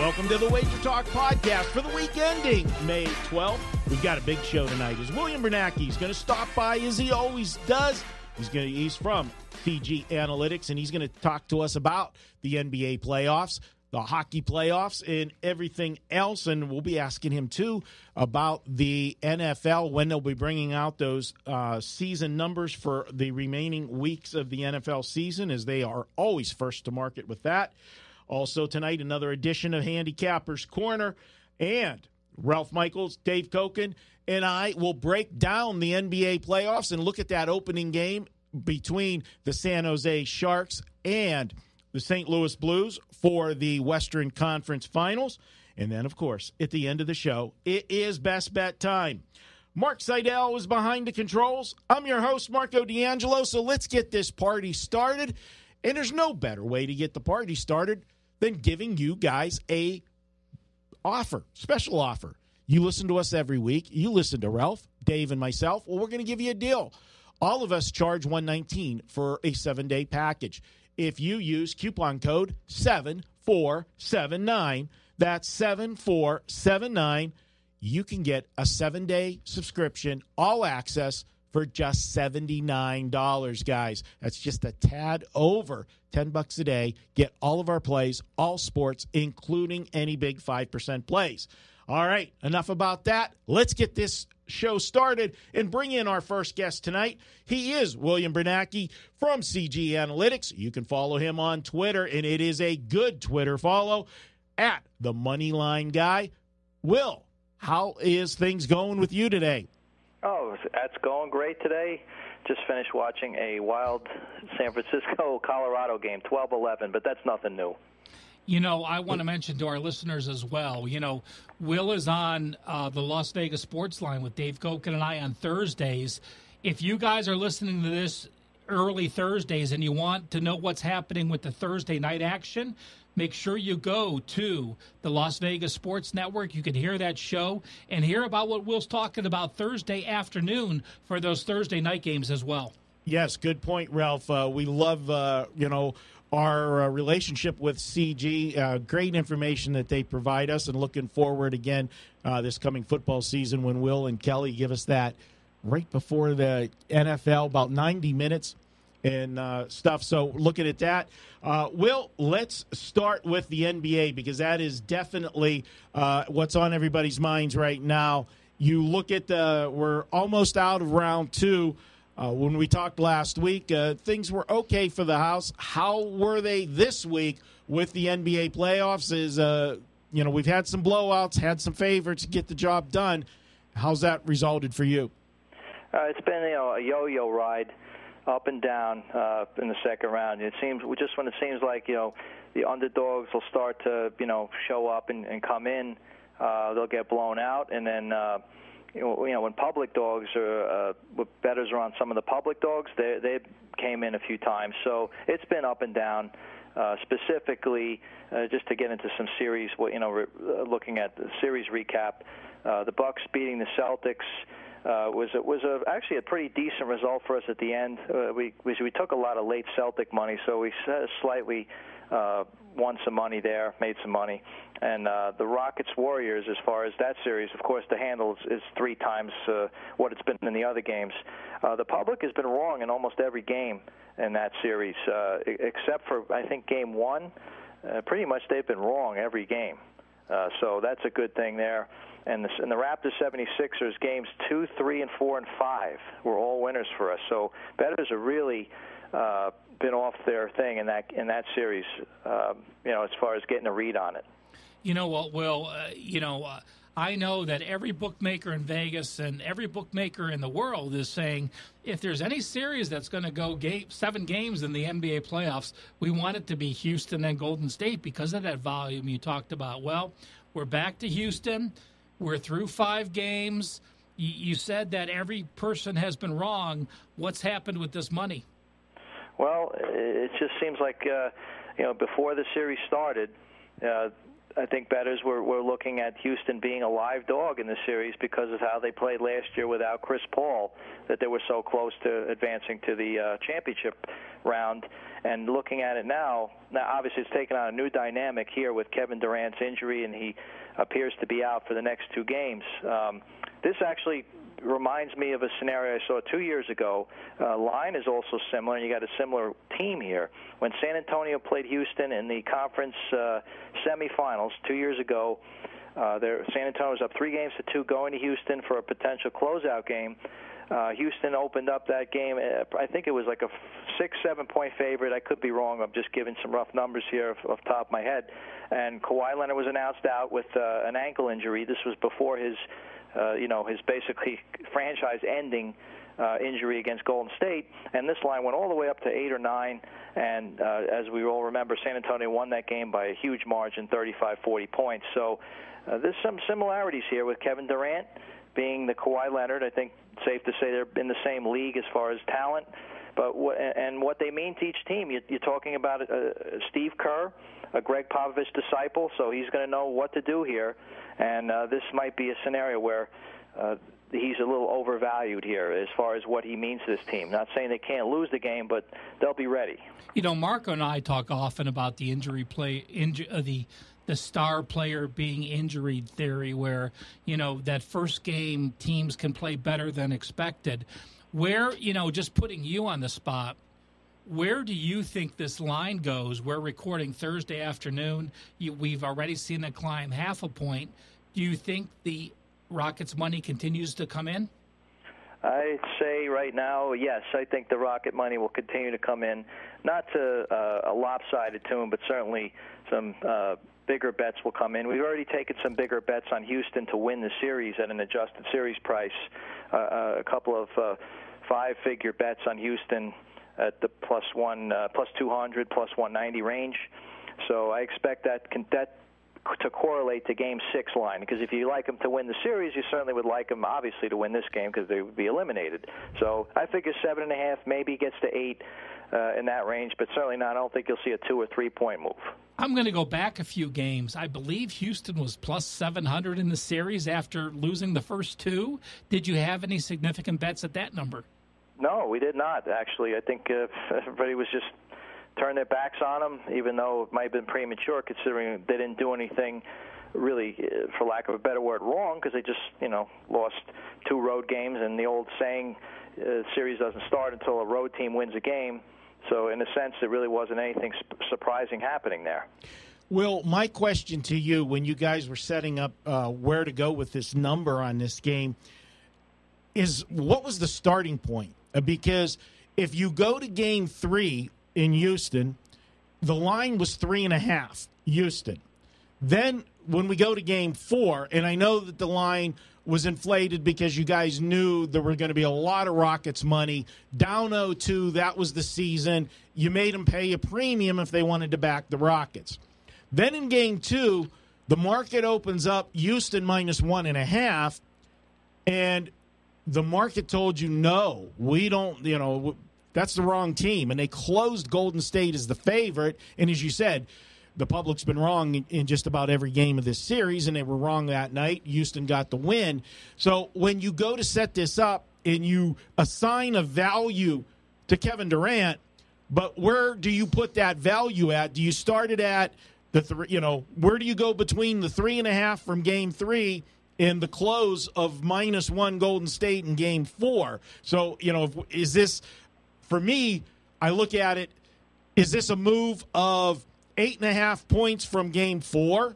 Welcome to the WagerTalk Podcast for the week ending May 12th. We've got a big show tonight. As William Bernanke is going to stop by as he always does. He's from Data Analyst, and he's going to talk to us about the NBA playoffs, the hockey playoffs, and everything else. And we'll be asking him, too, about the NFL, when they'll be bringing out those season numbers for the remaining weeks of the NFL season, as they are always first to market with that. Also tonight, another edition of Handicappers Corner, and Ralph Michaels, Dave Cokin, and I will break down the NBA playoffs and look at that opening game between the San Jose Sharks and the St. Louis Blues for the Western Conference Finals. And then, of course, at the end of the show, it is Best Bet time. Mark Seidel is behind the controls. I'm your host, Marco D'Angelo, so let's get this party started. And there's no better way to get the party started than giving you guys a special offer. You listen to us every week. You listen to Ralph, Dave, and myself. Well, we're going to give you a deal. All of us charge $119 for a 7-day package. If you use coupon code 7479, that's 7479, you can get a 7-day subscription, all access, for just $79, guys. That's just a tad over $10 a day. Get all of our plays, all sports, including any big 5% plays. All right, enough about that. Let's get this show started and bring in our first guest tonight. He is William Bernanke from CG Analytics. You can follow him on Twitter, and it is a good Twitter follow, at the Moneyline Guy. Will, how is things going with you today? Oh, that's going great today. Just finished watching a wild San Francisco-Colorado game, 12-11, but that's nothing new. You know, I want to mention to our listeners as well, Will is on the Las Vegas Sports Line with Dave Cokin and I on Thursdays. If you guys are listening to this early Thursdays and you want to know what's happening with the Thursday night action, make sure you go to the Las Vegas Sports Network. You can hear that show and hear about what Will's talking about Thursday afternoon for those Thursday night games as well. Yes, good point, Ralph. We love, our relationship with CG. Great information that they provide us, and looking forward again this coming football season when Will and Kelly give us that right before the NFL, about 90 minutes and stuff. So looking at that. Will, let's start with the NBA, because that is definitely what's on everybody's minds right now. You look at we're almost out of round two. When we talked last week, things were okay for the house. How were they this week with the NBA playoffs? We've had some blowouts, had some favorites get the job done. How's that resulted for you? It's been a yo-yo ride, up and down in the second round. It seems just when it seems like the underdogs will start to show up and come in, they'll get blown out, and then when public dogs when bettors are on some of the public dogs, they came in a few times. So it's been up and down. Specifically, just to get into some series, looking at the series recap, the Bucks beating the Celtics was actually a pretty decent result for us at the end. We took a lot of late Celtic money, so we slightly won some money there, made some money. And the Rockets-Warriors, as far as that series, of course, the handle is 3 times what it's been in the other games. The public has been wrong in almost every game in that series, except for, I think, Game 1. Pretty much they've been wrong every game. So that's a good thing there. And the Raptors 76ers, games 2, 3, and 4, and 5 were all winners for us. So bettors are really been off their thing in that series, as far as getting a read on it. You know what, Will? I know that every bookmaker in Vegas and every bookmaker in the world is saying if there's any series that's going to go 7 games in the NBA playoffs, we want it to be Houston and Golden State because of that volume you talked about. Well, we're back to Houston. We're through 5 games. You said that every person has been wrong. What's happened with this money? Well, it just seems like, before the series started, I think bettors were looking at Houston being a live dog in the series because of how they played last year without Chris Paul, that they were so close to advancing to the championship round. And looking at it now obviously it's taken on a new dynamic here with Kevin Durant's injury, and he appears to be out for the next 2 games. This actually reminds me of a scenario I saw 2 years ago. Line is also similar, and you got a similar team here. When San Antonio played Houston in the conference semifinals 2 years ago, San Antonio was up 3-2 going to Houston for a potential closeout game. Houston opened up that game. I think it was like a 6-7 point favorite. I could be wrong. I'm just giving some rough numbers here off the top of my head. And Kawhi Leonard was announced out with an ankle injury. This was before his basically franchise-ending injury against Golden State, and this line went all the way up to 8 or 9, and as we all remember, San Antonio won that game by a huge margin, 35-40 points. So there's some similarities here with Kevin Durant being the Kawhi Leonard. I think it's safe to say they're in the same league as far as talent, but what they mean to each team. You're talking about Steve Kerr, a Greg Popovich disciple, so he's going to know what to do here, and this might be a scenario where he's a little overvalued here as far as what he means to this team. Not saying they can't lose the game, but they'll be ready. You know, Marco and I talk often about the the star player being injured theory, where, you know, that first game teams can play better than expected. Where, you know, just putting you on the spot, where do you think this line goes? We're recording Thursday afternoon. We've already seen it climb half a point. Do you think the Rockets' money continues to come in? I'd say right now, yes. I think the Rocket money will continue to come in. Not to a lopsided tune, but certainly some bigger bets will come in. We've already taken some bigger bets on Houston to win the series at an adjusted series price. A couple of 5-figure bets on Houston at the plus 200, plus 190 range. So I expect that to correlate to Game 6 line, because if you like them to win the series, you certainly would like them, obviously, to win this game because they would be eliminated. So I figure 7.5 maybe gets to 8 in that range, but certainly not. I don't think you'll see a 2 or 3 point move. I'm going to go back a few games. I believe Houston was plus 700 in the series after losing the first 2. Did you have any significant bets at that number? No, we did not, actually. I think everybody was just turn their backs on them, even though it might have been premature, considering they didn't do anything really, for lack of a better word, wrong, because they just, lost 2 road games, and the old saying, series doesn't start until a road team wins a game. So in a sense, there really wasn't anything surprising happening there. Will, my question to you, when you guys were setting up where to go with this number on this game, is what was the starting point? Because if you go to Game 3 in Houston, the line was 3.5, Houston. Then when we go to Game 4, and I know that the line was inflated because you guys knew there were going to be a lot of Rockets money. Down 0-2, that was the season. You made them pay a premium if they wanted to back the Rockets. Then in Game 2, the market opens up Houston minus 1.5, and the market told you, no, we don't, that's the wrong team. And they closed Golden State as the favorite. And as you said, the public's been wrong in just about every game of this series, and they were wrong that night. Houston got the win. So when you go to set this up and you assign a value to Kevin Durant, but where do you put that value at? Do you start it at where do you go between the 3.5 from Game 3 and the close of -1 Golden State in Game 4? So, is this, for me, I look at it, is this a move of 8.5 points from Game 4,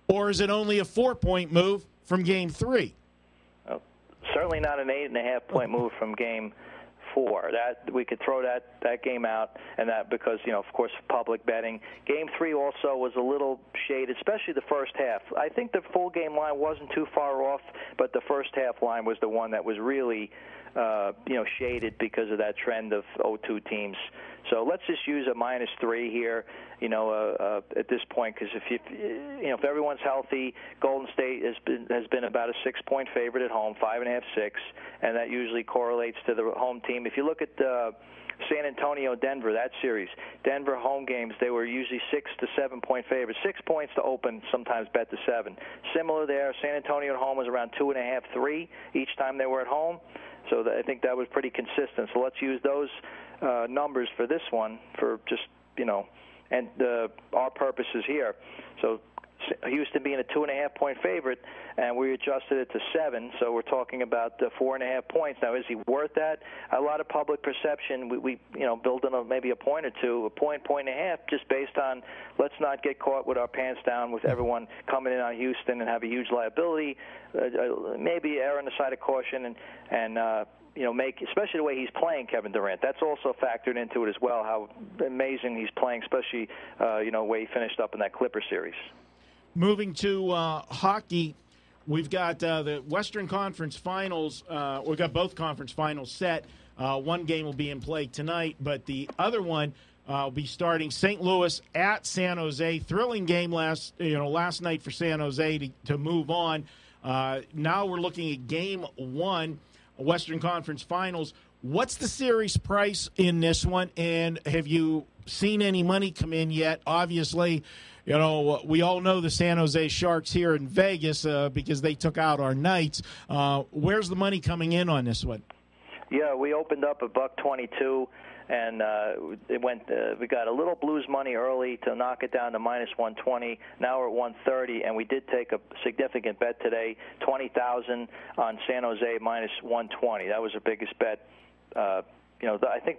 or is it only a 4-point move from Game 3? Certainly not an 8.5 point move from Game 4. That we could throw that game out, and that because of course public betting. Game 3 also was a little shaded, especially the first half. I think the full game line wasn't too far off, but the first half line was the one that was really shaded because of that trend of 0-2 teams. So let's just use a -3 here, at this point, because if everyone's healthy, Golden State has been about a 6-point favorite at home, 5.5, 6, and that usually correlates to the home team. If you look at San Antonio, Denver, that series, Denver home games, they were usually 6 to 7 point favorites. 6 points to open, sometimes bet to 7. Similar there, San Antonio at home was around 2.5, 3 each time they were at home. So I think that was pretty consistent. So let's use those numbers for this one for just, and our purposes here. So Houston being a 2.5-point favorite, and we adjusted it to 7, so we're talking about 4.5 points. Now, is he worth that? A lot of public perception, we build in maybe a point or two, a point and a half, just based on let's not get caught with our pants down with everyone coming in on Houston and have a huge liability. Maybe err on the side of caution and make, especially the way he's playing, Kevin Durant. That's also factored into it as well, how amazing he's playing, especially, the way he finished up in that Clipper series. Moving to hockey, we've got the Western Conference Finals. We've got both conference finals set. One game will be in play tonight, but the other one will be starting St. Louis at San Jose. Thrilling game last night for San Jose to move on. Now we're looking at Game 1, Western Conference Finals. What's the series price in this one, and have you seen any money come in yet? Obviously, we all know the San Jose Sharks here in Vegas because they took out our Knights. Where's the money coming in on this one? Yeah, we opened up at $1.22, and it went. We got a little Blues money early to knock it down to -120. Now we're at 130, and we did take a significant bet today, $20,000 on San Jose -120. That was the biggest bet. I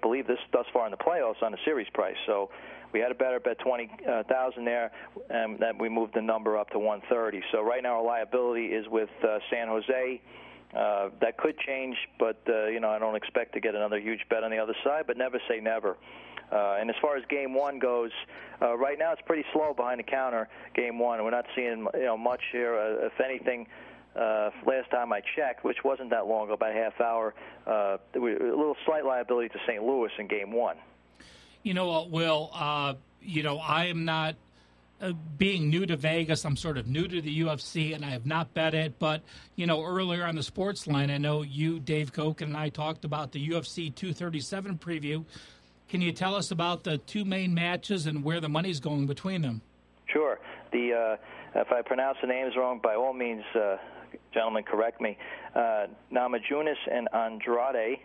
believe this thus far in the playoffs on the series price. So we had a better bet, 20,000 there, and then we moved the number up to 130. So right now our liability is with San Jose. That could change, but I don't expect to get another huge bet on the other side. But never say never. And as far as Game 1 goes, right now it's pretty slow behind the counter. Game 1, we're not seeing much here. If anything. Last time I checked, which wasn't that long ago, about a half hour, there was a little slight liability to St. Louis in Game 1. You know what, Will? I am not, being new to Vegas, I'm sort of new to the UFC, and I have not bet it. But, earlier on the sports line, I know you, Dave Cokin, and I talked about the UFC 237 preview. Can you tell us about the two main matches and where the money's going between them? Sure. If I pronounce the names wrong, by all means, gentlemen, correct me. Namajunas and Andrade,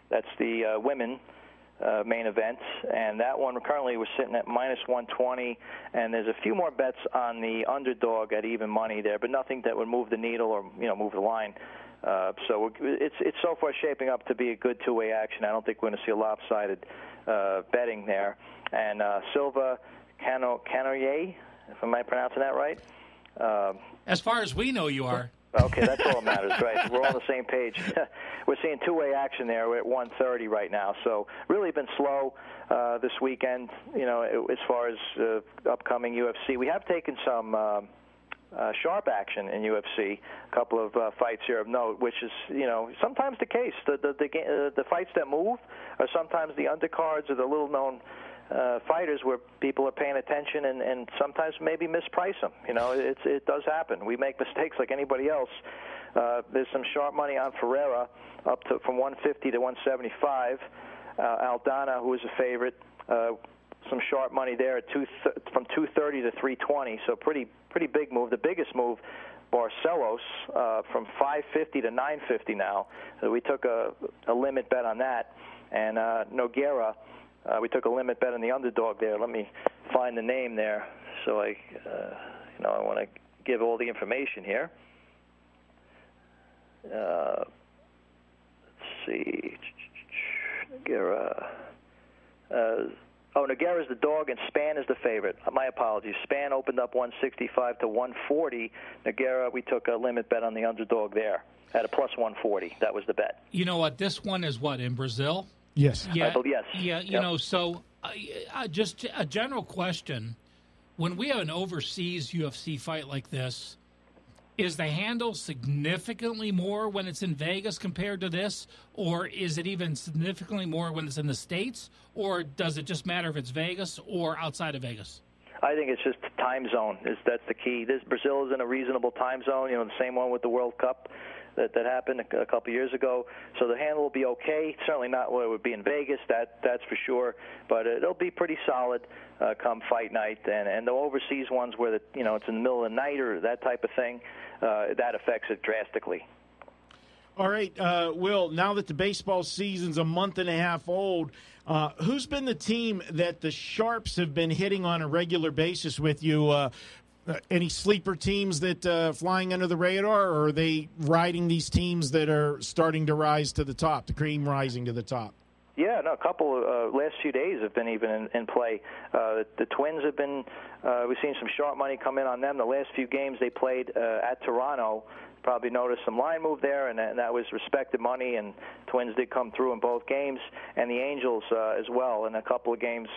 that's the women main event, and that one currently was sitting at -120, and there's a few more bets on the underdog at even money there, but nothing that would move the needle or move the line. So it's so far shaping up to be a good two-way action. I don't think we're going to see a lopsided betting there. And Silva Canoyer, if am I pronouncing that right? As far as we know, you are. Okay, that's all that matters, right? We're on the same page. We're seeing two-way action there. We're at 130 right now. So really been slow this weekend, as far as upcoming UFC. We have taken some sharp action in UFC, a couple of fights here of note, which is, sometimes the case. The fights that move are sometimes the undercards or the little-known fighters where people are paying attention and sometimes maybe misprice them. It does happen. We make mistakes like anybody else. There's some sharp money on Ferreira up to from 150 to 175. Aldana, who is a favorite, some sharp money there at from 230 to 320. So pretty big move. The biggest move, Barcelos, from 550 to 950 now. So we took a limit bet on that. And Nogueira, we took a limit bet on the underdog there. Let me find the name there. So I want to give all the information here. Let's see. Nogueira. Nogueira is the dog, and Span is the favorite. My apologies. Span opened up 165 to 140. Nogueira, we took a limit bet on the underdog there at a plus 140. That was the bet. You know what? This one is what, in Brazil? Yes. Yeah. Yes. Yeah. So just a general question. When we have an overseas UFC fight like this, is the handle significantly more when it's in Vegas compared to this? Or is it even significantly more when it's in the States? Or does it just matter if it's Vegas or outside of Vegas? I think it's just time zone. That's the key. Brazil is in a reasonable time zone, the same one with the World Cup that happened a couple years ago. So the handle will be okay. Certainly not what it would be in Vegas, that's for sure. But it'll be pretty solid come fight night. And the overseas ones where it's in the middle of the night or that type of thing, that affects it drastically. All right, Will, now that the baseball season's a month and a half old, who's been the team that the Sharps have been hitting on a regular basis with you? Any sleeper teams that flying under the radar, or are they riding these teams that are starting to rise to the top, the cream rising to the top? Yeah, no, a couple of last few days have been even in play. The Twins have been, we've seen some sharp money come in on them. The last few games they played at Toronto, probably noticed some line move there, and that was respected money, and Twins did come through in both games, and the Angels as well in a couple of games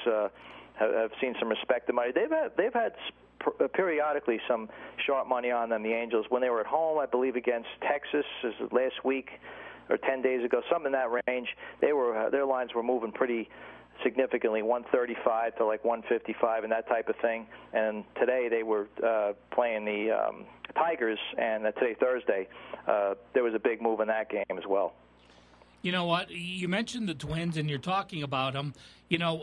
have seen some respected money. They've had periodically some sharp money on them, the Angels. When they were at home, I believe, against Texas last week or 10 days ago, something in that range, their lines were moving pretty significantly, 135 to like 155 and that type of thing. And today they were playing the Tigers, and today, Thursday, there was a big move in that game as well. You know what? You mentioned the Twins, and you're talking about them. You know,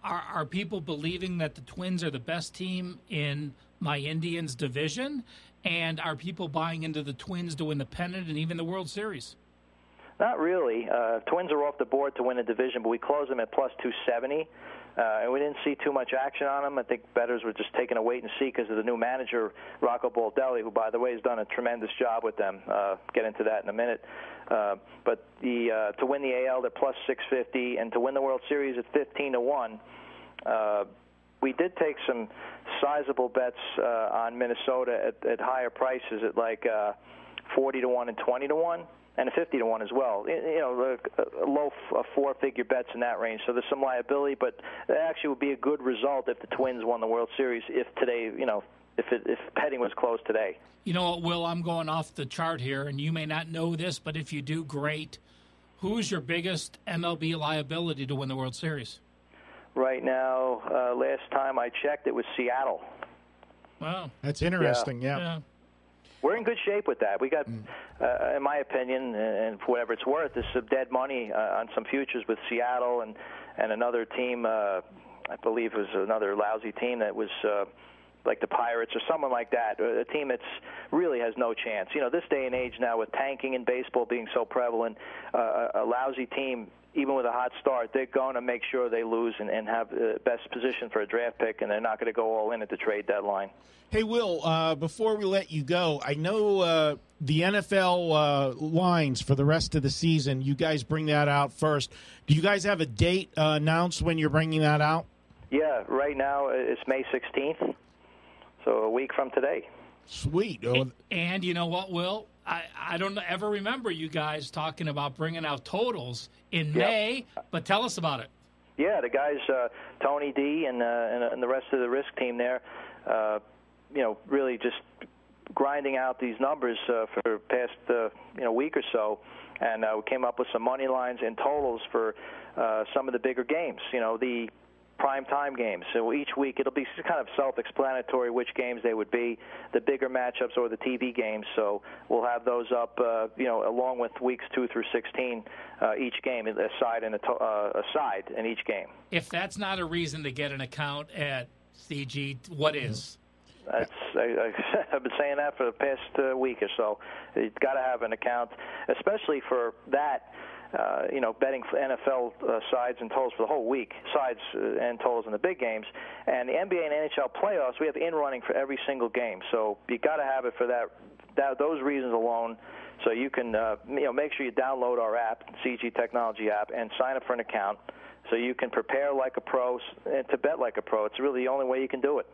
are people believing that the Twins are the best team in my Indians division? And are people buying into the Twins to win the pennant and even the World Series? Not really. Twins are off the board to win the division, but we closed them at plus 270. And we didn't see too much action on them. I think bettors were just taking a wait and see because of the new manager, Rocco Baldelli, who, by the way, has done a tremendous job with them. Get into that in a minute. But to win the AL, they're plus 650, and to win the World Series at 15-1. We did take some sizable bets on Minnesota at higher prices at like 40-1 and 20-1. And a 50-1 as well. You know, a low four-figure bets in that range. So there's some liability, but it actually would be a good result if the Twins won the World Series. If today, you know, if betting was closed today. You know what, Will? I'm going off the chart here, and you may not know this, but if you do, great. Who's your biggest MLB liability to win the World Series? Right now, last time I checked, it was Seattle. Wow, that's interesting. Yeah. We're in good shape with that. We got, in my opinion, and for whatever it's worth, there's some dead money on some futures with Seattle and another team, I believe was another lousy team that was like the Pirates or someone like that, a team that's really has no chance. You know, this day and age now with tanking in baseball being so prevalent, a lousy team, even with a hot start, they're going to make sure they lose and have the best position for a draft pick, and they're not going to go all in at the trade deadline. Hey, Will, before we let you go, I know the NFL lines for the rest of the season, you guys bring that out first. Do you guys have a date announced when you're bringing that out? Yeah, right now it's May 16th, so a week from today. Sweet. And you know what, Will? I don't ever remember you guys talking about bringing out totals in May, but tell us about it. Yeah, the guys, Tony D and the rest of the risk team there, you know, really just grinding out these numbers for the past week or so, and we came up with some money lines and totals for some of the bigger games. You know, the prime time games. So each week it'll be kind of self-explanatory which games they would be, the bigger matchups or the TV games. So we'll have those up, along with weeks 2 through 16, each game, a side in each game. If that's not a reason to get an account at CG, what is? I've been saying that for the past week or so. You've got to have an account, especially for that. Betting for NFL sides and totals for the whole week, sides and totals in the big games, and the NBA and NHL playoffs. We have in running for every single game, so you got to have it for those reasons alone. So you can make sure you download our app, CG Technology app, and sign up for an account, so you can prepare like a pro and to bet like a pro. It's really the only way you can do it.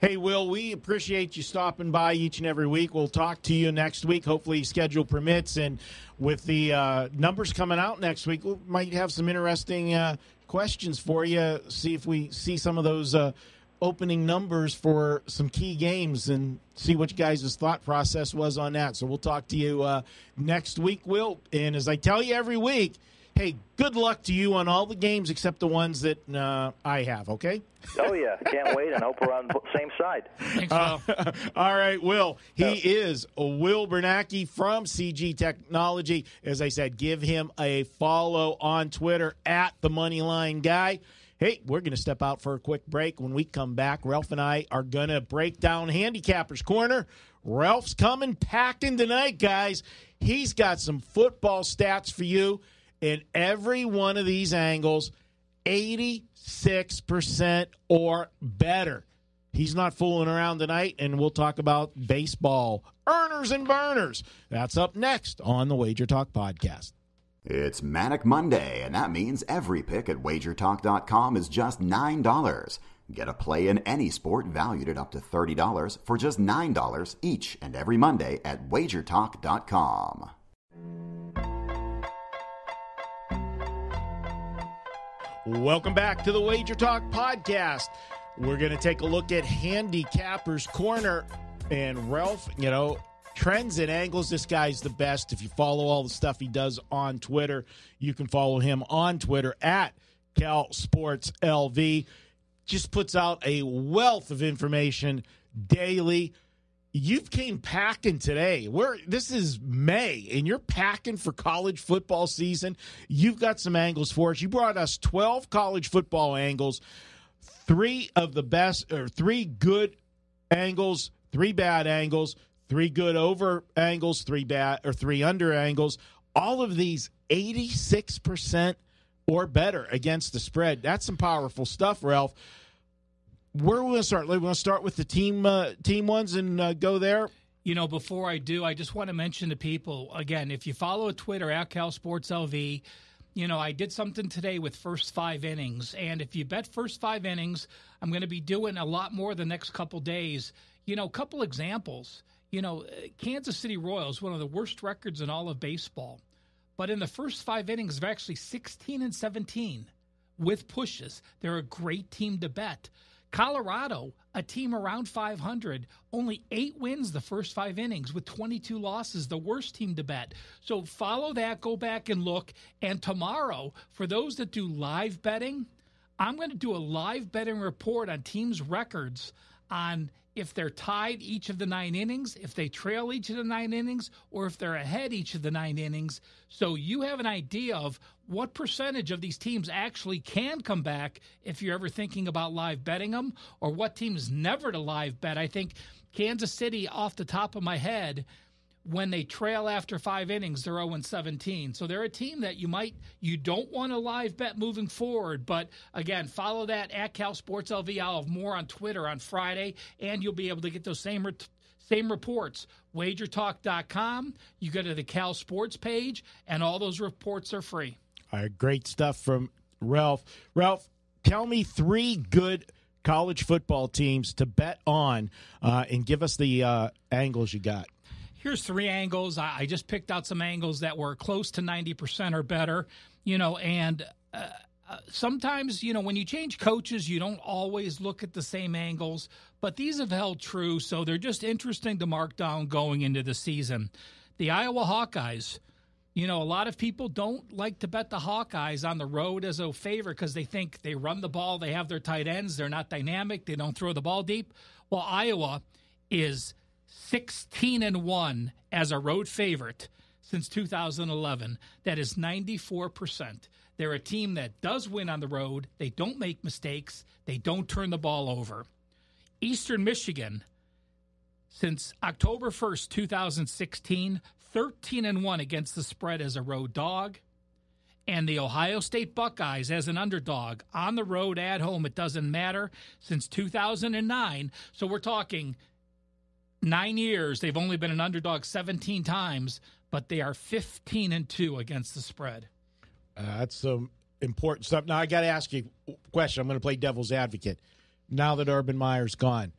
Hey, Will, we appreciate you stopping by each and every week. We'll talk to you next week. Hopefully schedule permits. And with the numbers coming out next week, we might have some interesting questions for you, see if we see some of those opening numbers for some key games and see what you guys' thought process was on that. So we'll talk to you next week, Will. And as I tell you every week, hey, good luck to you on all the games except the ones that I have, okay? Oh, yeah. Can't wait, and hope we're on the same side. Thanks, Will. All right, Will. He is Will Bernanke from CG Technology. As I said, give him a follow on Twitter at The Moneyline Guy. Hey, we're going to step out for a quick break. When we come back, Ralph and I are going to break down Handicappers Corner. Ralph's coming packing tonight, guys. He's got some football stats for you in every one of these angles, 86% or better. He's not fooling around tonight, and we'll talk about baseball, earners and burners. That's up next on the WagerTalk Podcast. It's Manic Monday, and that means every pick at WagerTalk.com is just $9. Get a play in any sport valued at up to $30 for just $9 each and every Monday at WagerTalk.com. Welcome back to the WagerTalk Podcast. We're going to take a look at Handicappers Corner. And Ralph, trends and angles, this guy's the best. If you follow all the stuff he does on Twitter, you can follow him on Twitter at CalSportsLV. Just puts out a wealth of information daily. You came packing today. This is May, and you're packing for college football season. You've got some angles for us. You brought us 12 college football angles, 3 good angles, 3 bad angles, 3 good over angles, 3 bad or 3 under angles. All of these 86% or better against the spread. That's some powerful stuff, Ralph. Where are we going to start? We want to start with the team ones and go there? Before I do, I just want to mention to people, again, if you follow Twitter at CalSportsLV, I did something today with first 5 innings. And if you bet first 5 innings, I'm going to be doing a lot more the next couple days. A couple examples. Kansas City Royals, one of the worst records in all of baseball. But in the first 5 innings, they're actually 16-17 with pushes. They're a great team to bet. Colorado, a team around 500, only 8 wins the first 5 innings with 22 losses, the worst team to bet. So follow that, go back and look. And tomorrow, for those that do live betting, I'm going to do a live betting report on teams' records on if they're tied each of the 9 innings, if they trail each of the 9 innings, or if they're ahead each of the 9 innings. So you have an idea of what percentage of these teams actually can come back if you're ever thinking about live betting them, or what teams never to live bet. I think Kansas City, off the top of my head, when they trail after 5 innings, they're 0-17. So they're a team that you don't want to live bet moving forward. But again, follow that at CalSportsLV. I'll have more on Twitter on Friday, and you'll be able to get those same reports. WagerTalk.com. You go to the Cal Sports page, and all those reports are free. All right, great stuff from Ralph. Ralph, tell me 3 good college football teams to bet on, and give us the angles you got. Here's 3 angles. I just picked out some angles that were close to 90% or better, and sometimes, when you change coaches, you don't always look at the same angles, but these have held true, so they're just interesting to mark down going into the season. The Iowa Hawkeyes, a lot of people don't like to bet the Hawkeyes on the road as a favorite because they think they run the ball, they have their tight ends, they're not dynamic, they don't throw the ball deep. Well, Iowa is 16-1 as a road favorite since 2011. That is 94%. They're a team that does win on the road. They don't make mistakes. They don't turn the ball over. Eastern Michigan, since October 1st, 2016, 13-1 against the spread as a road dog. And the Ohio State Buckeyes as an underdog on the road, at home, it doesn't matter, since 2009. So we're talking 9 years. They've only been an underdog 17 times, but they are 15-2 against the spread. That's some important stuff. Now, I got to ask you a question. I'm going to play devil's advocate. Now that Urban Meyer's gone,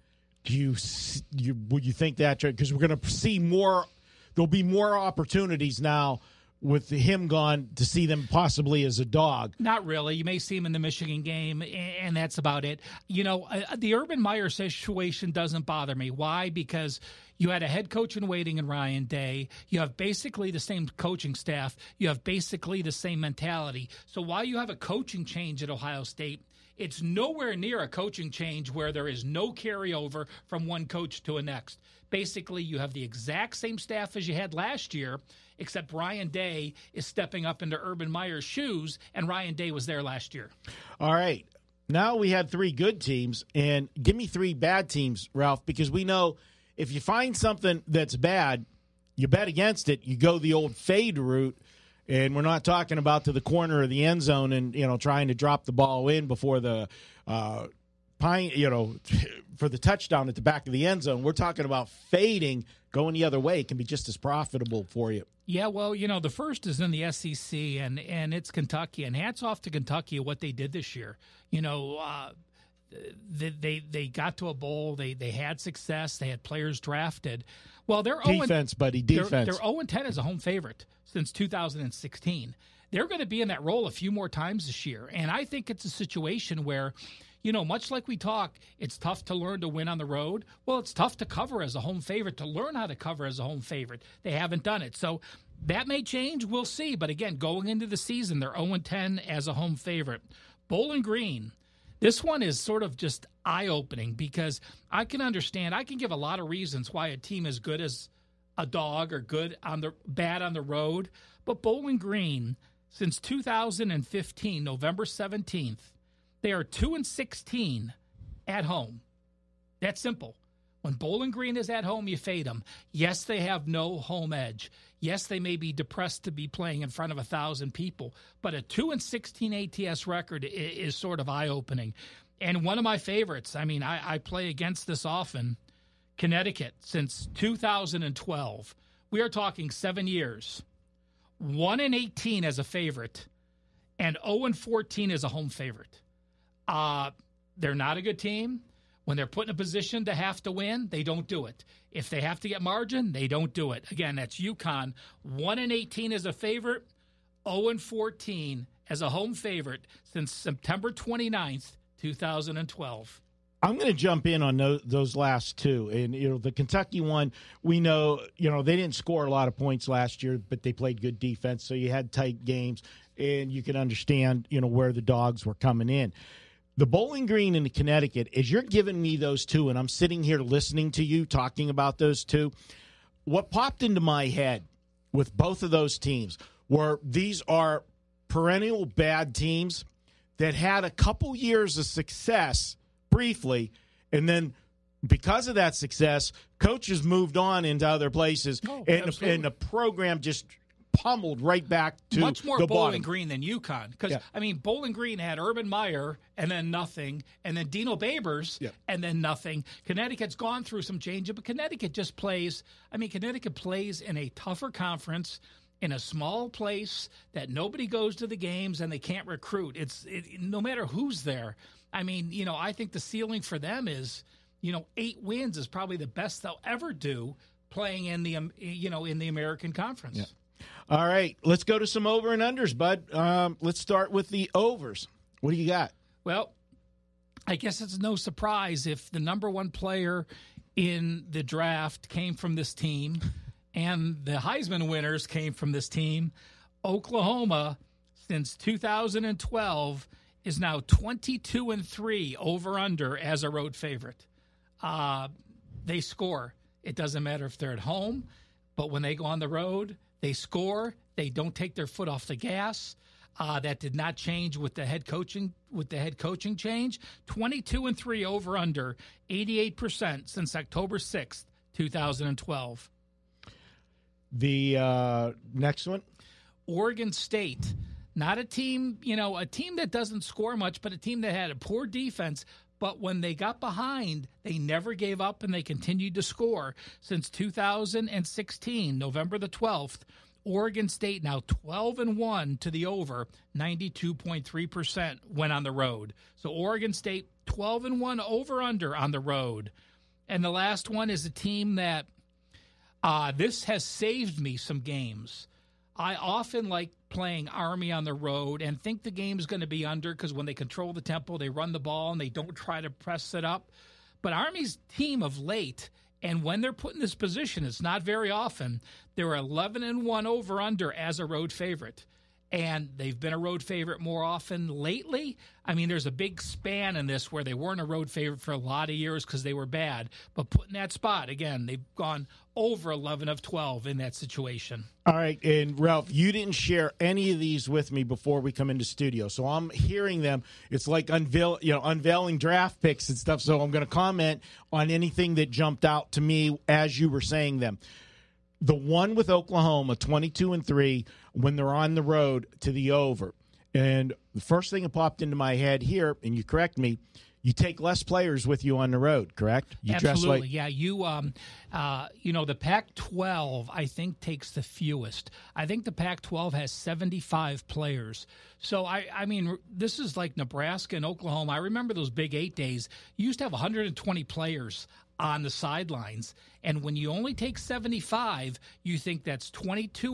would you think that, because we're going to see more, there'll be more opportunities now with him gone to see them possibly as a dog? Not really. You may see him in the Michigan game, and that's about it. The Urban Meyer situation doesn't bother me. Why? Because you had a head coach in waiting in Ryan Day. You have basically the same coaching staff. You have basically the same mentality. So while you have a coaching change at Ohio State, it's nowhere near a coaching change where there is no carryover from one coach to a next. Basically, you have the exact same staff as you had last year, except Ryan Day is stepping up into Urban Meyer's shoes, and Ryan Day was there last year. All right. Now we had 3 good teams, and give me 3 bad teams, Ralph, because we know if you find something that's bad, you bet against it. You go the old fade route, and we're not talking about to the corner of the end zone and, trying to drop the ball in before the for the touchdown at the back of the end zone. We're talking about fading, going the other way. It can be just as profitable for you. Yeah, well, the first is in the SEC, and it's Kentucky. And hats off to Kentucky what they did this year. They got to a bowl. They had success. They had players drafted. Well, they're defense, buddy, defense. They're 0-10 as a home favorite since 2016. They're going to be in that role a few more times this year. And I think it's a situation where, much like we talk, it's tough to learn to win on the road. Well, it's tough to cover as a home favorite, to learn how to cover as a home favorite. They haven't done it. So that may change. We'll see. But again, going into the season, they're 0-10 as a home favorite. Bowling Green, this one is sort of just eye-opening because I can understand. I can give a lot of reasons why a team is good as a dog or bad on the road. But Bowling Green, since 2015, November 17th, they are 2-16 at home. That's simple. When Bowling Green is at home, you fade them. Yes, they have no home edge. Yes, they may be depressed to be playing in front of 1,000 people, but a 2-16 ATS record is sort of eye-opening. And one of my favorites, I play against this often, Connecticut, since 2012. We are talking 7 years. 1-18 as a favorite, and 0-14 as a home favorite. They're not a good team. When they're put in a position to have to win, they don't do it. If they have to get margin, they don't do it. Again, that's UConn. 1-18 as a favorite, 0-14 as a home favorite since September 29th, 2012. I'm going to jump in on those last 2. And, the Kentucky one, we know, they didn't score a lot of points last year, but they played good defense. So you had tight games, and you can understand, where the dogs were coming in. The Bowling Green and the Connecticut, as you're giving me those 2, and I'm sitting here listening to you talking about those 2, what popped into my head with both of those teams were these are perennial bad teams that had a couple years of success briefly, and then because of that success, coaches moved on into other places, and the program just pummeled right back to much more the Bowling bottom. Green than UConn. Because, Bowling Green had Urban Meyer and then nothing, and then Dino Babers and then nothing. Connecticut's gone through some change, but Connecticut just plays – Connecticut plays in a tougher conference in a small place that nobody goes to the games and they can't recruit. No matter who's there. I think the ceiling for them is, 8 wins is probably the best they'll ever do playing in the, in the American Conference. Yeah. All right, let's go to some over and unders, bud. Let's start with the overs. What do you got? Well, I guess it's no surprise if the number 1 player in the draft came from this team and the Heisman winners came from this team. Oklahoma, since 2012, is now 22-3 over-under as a road favorite. They score. It doesn't matter if they're at home, but when they go on the road, they score. They don't take their foot off the gas. That did not change with the head coaching. With the head coaching change, 22-3 over under 88% since October 6th, 2012. The next one, Oregon State, not a team. A team that doesn't score much, but a team that had a poor defense. But when they got behind, they never gave up and they continued to score. Since 2016, November the 12th, Oregon State now 12-1 to the over, 92.3% went on the road. So Oregon State 12-1 over-under on the road. And the last one is a team that this has saved me some games. I often like playing Army on the road and think the game is going to be under because when they control the tempo, they run the ball and they don't try to press it up. But Army's team of late, and when they're put in this position, it's not very often, they're 11-1 over-under as a road favorite. and they've been a road favorite more often lately. I mean, there's a big span in this where they weren't a road favorite for a lot of years because they were bad. But put in that spot, again, they've gone over 11 of 12 in that situation. All right, and Ralph, you didn't share any of these with me before we come into studio, so I'm hearing them. It's like unveiling draft picks and stuff, so I'm going to comment on anything that jumped out to me as you were saying them. The one with Oklahoma, 22-3, when they're on the road to the over. And the first thing that popped into my head here, and you correct me, you take less players with you on the road, correct? You Absolutely, yeah. You, the Pac-12, I think, takes the fewest. I think the Pac-12 has 75 players. So, I mean, this is like Nebraska and Oklahoma. I remember those Big 8 days. You used to have 120 players on the sidelines, and when you only take 75, you think that's 22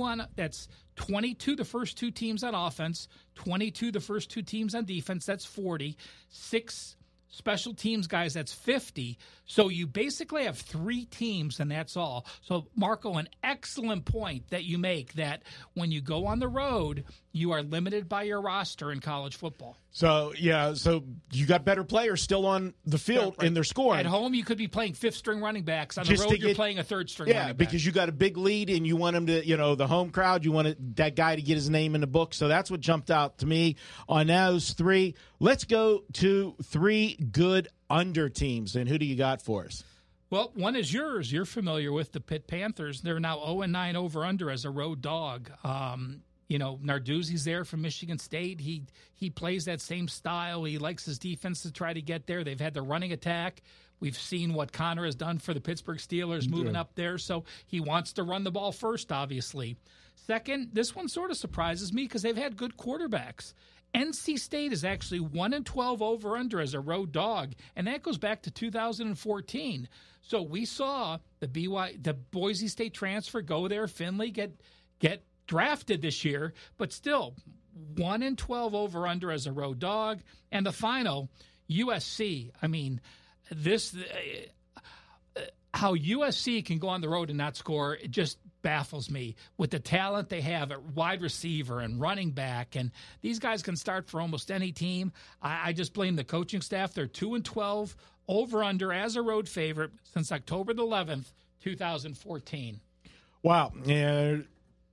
the first two teams on offense, 22 the first two teams on defense, that's 40, 6 special teams guys, that's 50. So you basically have 3 teams, and that's all. So, Marco, an excellent point that you make, that when you go on the road, you are limited by your roster in college football. So, yeah, so you got better players still on the field and they're scoring. At home, you could be playing 5th-string running backs. On the road, you're playing a 3rd-string running back. Yeah, because you got a big lead and you want him to, the home crowd, you want that guy to get his name in the book. So that's what jumped out to me on those 3. Let's go to 3 good under teams. And who do you got for us? Well, one is yours. You're familiar with the Pitt Panthers. They're now 0-9 over-under as a road dog. Narduzzi's there from Michigan State. He plays that same style. He likes his defense to try to get there. They've had the running attack. We've seen what Connor has done for the Pittsburgh Steelers moving up there. So he wants to run the ball first, obviously. Second, this one sort of surprises me because they've had good quarterbacks. NC State is actually 1-12 over-under as a road dog, and that goes back to 2014. So we saw the Boise State transfer go there, Finley get drafted this year, but still 1-12 over-under as a road dog. And the final, USC. I mean, how USC can go on the road and not score, it just baffles me with the talent they have at wide receiver and running back. And these guys can start for almost any team. I just blame the coaching staff. They're 2-12 over-under as a road favorite since October the 11th, 2014. Wow.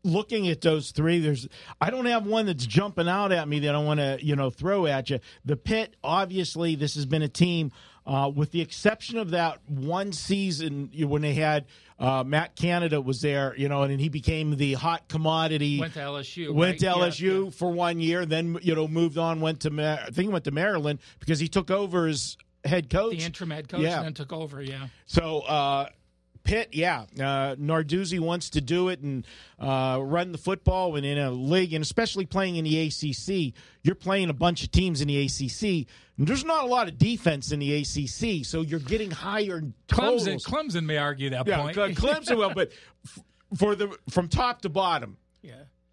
Looking at those 3, I don't have one that's jumping out at me that I want to throw at you. The Pitt, obviously, this has been a team with the exception of that one season when they had Matt Canada was there, and he became the hot commodity. Went to LSU. For 1 year, then moved on. Went to Maryland because he took over as head coach, the interim head coach, and then took over. Yeah. So. Pitt, Narduzzi wants to do it and run the football, and in a league, and especially playing in the ACC, you're playing a bunch of teams in the ACC. And there's not a lot of defense in the ACC, so you're getting higher totals. Clemson may argue that point. Clemson will, but from top to bottom,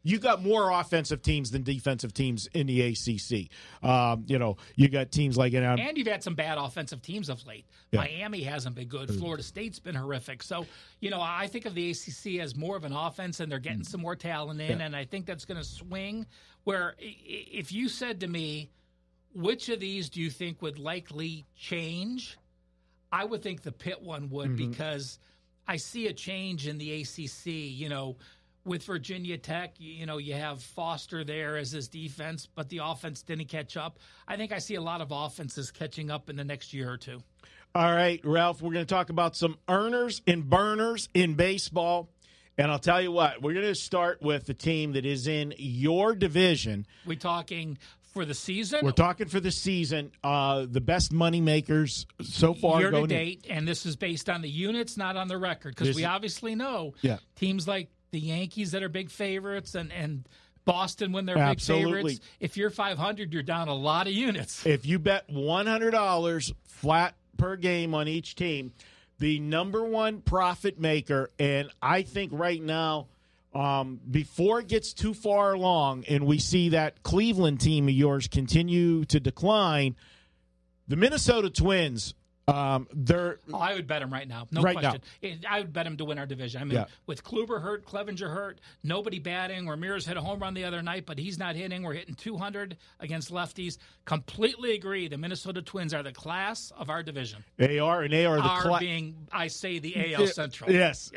you got more offensive teams than defensive teams in the ACC. You got teams like and you've had some bad offensive teams of late. Yeah. Miami hasn't been good. Florida State's been horrific. So, I think of the ACC as more of an offense, and they're getting some more talent in, and I think that's going to swing. Where if you said to me, which of these do you think would likely change? I would think the Pitt one would, because I see a change in the ACC, with Virginia Tech, you have Foster there as his defense, but the offense didn't catch up. I think I see a lot of offenses catching up in the next year or two. All right, Ralph, we're going to talk about some earners and burners in baseball. And I'll tell you what, we're going to start with the team that is in your division. We talking for the season? We're talking for the season. The best money makers so far year to date, and this is based on the units, not on the record, because we obviously know teams like the Yankees that are big favorites and Boston when they're big favorites. If you're 500, you're down a lot of units. If you bet $100 flat per game on each team, the number one profit maker, and I think right now, before it gets too far along and we see that Cleveland team of yours continue to decline, the Minnesota Twins I would bet him right now. No right question. I would bet him to win our division. I mean, with Kluber hurt, Clevenger hurt, nobody batting. Ramirez hit a home run the other night, but he's not hitting. We're hitting 200 against lefties. Completely agree. The Minnesota Twins are the class of our division. They are, and they are the the AL Central. Yes.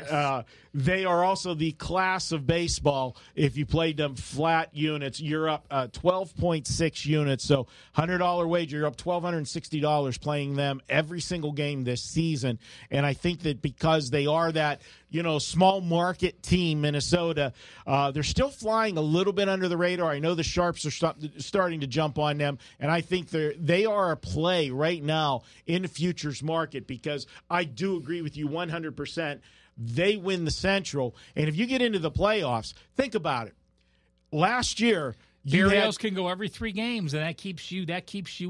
They are also the class of baseball. If you played them flat units, you're up 12.6 units. So $100 wager, you're up $1,260 playing them every single game this season. And I think that because they are that, small market team, Minnesota, they're still flying a little bit under the radar. I know the Sharps are starting to jump on them, and I think they are a play right now in the futures market because I do agree with you 100%. They win the Central, and if you get into the playoffs, think about it. Last year, Barrios can go every 3 games, and that keeps you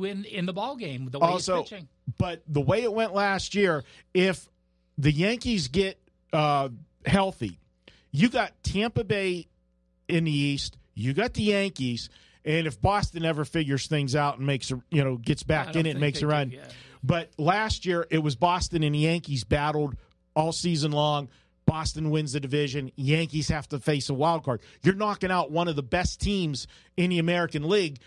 in the ball game. The way he's pitching. But the way it went last year, if the Yankees get healthy, you got Tampa Bay in the East, you got the Yankees, and if Boston ever figures things out and gets back in it and makes a run. But last year it was Boston and the Yankees battled all season long. Boston wins the division. Yankees have to face a wild card. You're knocking out one of the best teams in the American League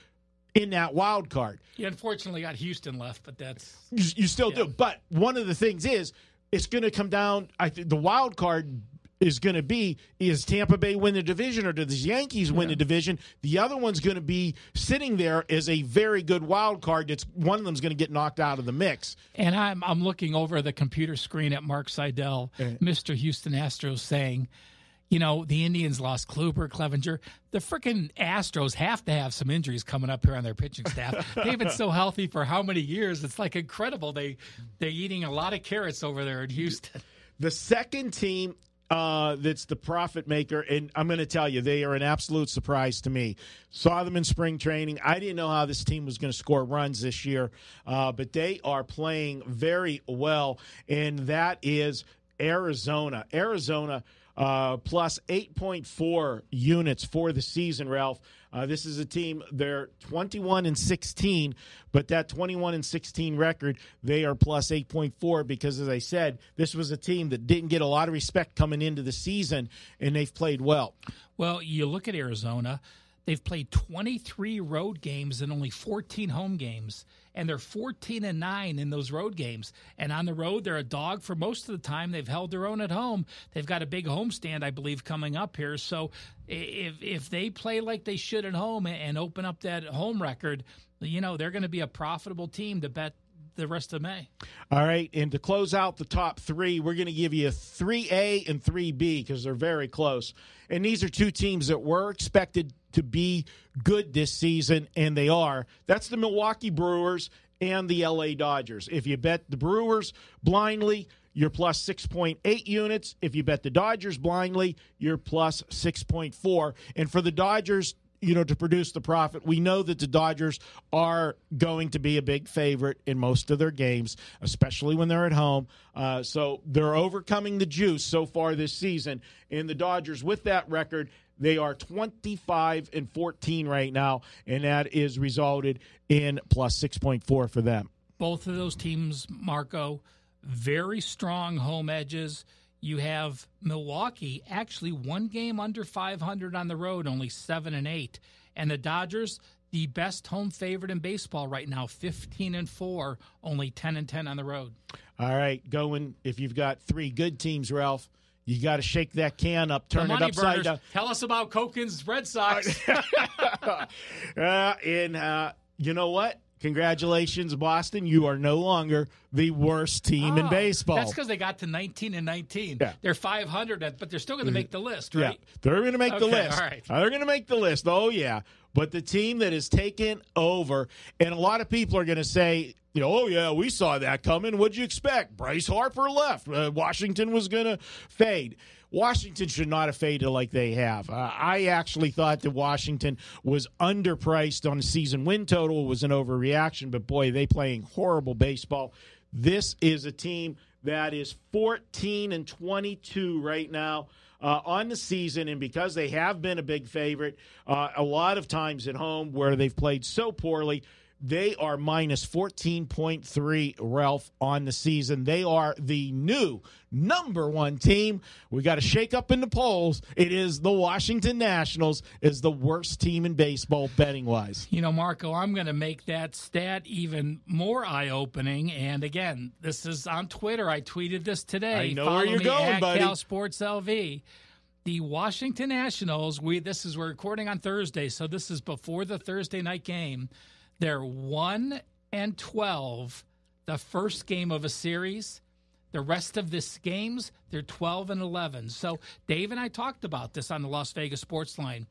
in that wild card. You unfortunately got Houston left, but that's... You still do. But one of the things is it's going to come down... I think the wild card is going to be, is Tampa Bay win the division or do the Yankees win the division? The other one's going to be sitting there as a very good wild card. One of them's going to get knocked out of the mix. And I'm looking over the computer screen at Mark Seidel, Mr. Houston Astros, saying, the Indians lost Kluber, Clevenger. The freaking Astros have to have some injuries coming up here on their pitching staff. They've been so healthy for how many years? It's like incredible. They're eating a lot of carrots over there in Houston. The second team that's the profit maker, and I'm going to tell you, they are an absolute surprise to me. Saw them in spring training. I didn't know how this team was going to score runs this year, but they are playing very well, and that is Arizona. Arizona plus 8.4 units for the season, Ralph. This is a team, they're 21-16, but that 21-16 record, they are plus 8.4 because, as I said, this was a team that didn't get a lot of respect coming into the season, and they've played well. Well, you look at Arizona, they've played 23 road games and only 14 home games, and they're 14-9 in those road games. And on the road, they're a dog for most of the time. They've held their own at home. They've got a big homestand, I believe, coming up here. So if they play like they should at home and open up that home record, they're going to be a profitable team to bet the rest of May. All right, and to close out the top 3, we're going to give you 3A and 3B because they're very close. And these are 2 teams that were expected to be good this season, and they are. That's the Milwaukee Brewers and the LA Dodgers. If you bet the Brewers blindly, you're plus 6.8 units. If you bet the Dodgers blindly, you're plus 6.4. And for the Dodgers, to produce the profit, we know that the Dodgers are going to be a big favorite in most of their games, especially when they're at home. So they're overcoming the juice so far this season. And the Dodgers, with that record, they are 25-14 right now, and that is resulted in plus 6.4 for them. Both of those teams, Marco, very strong home edges. You have Milwaukee actually 1 game under 500 on the road, only 7-8. And the Dodgers, the best home favorite in baseball right now, 15-4, only 10-10 on the road. All right, if you've got 3 good teams, Ralph, you got to shake that can up, turn it upside down. Tell us about Cokin's Red Sox. You know what? Congratulations, Boston. You are no longer the worst team in baseball. That's because they got to 19-19. Yeah. They're 500, but they're still going to make the list, right? Yeah, they're going to make the list. All right. They're going to make the list. Oh, yeah. But the team that has taken over, and a lot of people are going to say, oh, yeah, we saw that coming. What'd you expect? Bryce Harper left. Washington was going to fade. Washington should not have faded like they have. I actually thought that Washington was underpriced on a season win total. It was an overreaction, but, boy, they playing horrible baseball. This is a team that is 14-22 right now on the season, and because they have been a big favorite a lot of times at home where they've played so poorly, They are minus 14.3, Ralph, on the season. They are the new number one team. We got to shake up in the polls. It is the Washington Nationals is the worst team in baseball betting-wise. You know, Marco, I'm going to make that stat even more eye-opening. And, again, this is on Twitter. I tweeted this today. I know where you're going, buddy. Cal Sports LV. The Washington Nationals, we're recording on Thursday, so this is before the Thursday night game. They're 1-12 the first game of a series. The rest of this games, they're 12-11. So Dave and I talked about this on the Las Vegas Sports Line.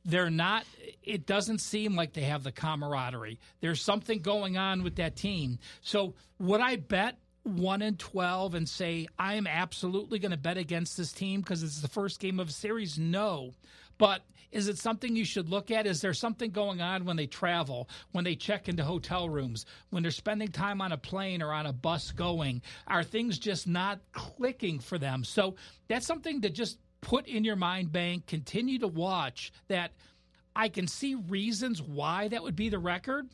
They're not. It doesn't seem like they have the camaraderie. There's something going on with that team. So would I bet 1-12 and say I am absolutely going to bet against this team because it's the first game of a series? No. But is it something you should look at? Is there something going on when they travel, when they check into hotel rooms, when they're spending time on a plane or on a bus going? Are things just not clicking for them? So that's something to just put in your mind bank, continue to watch. That I can see reasons why that would be the record,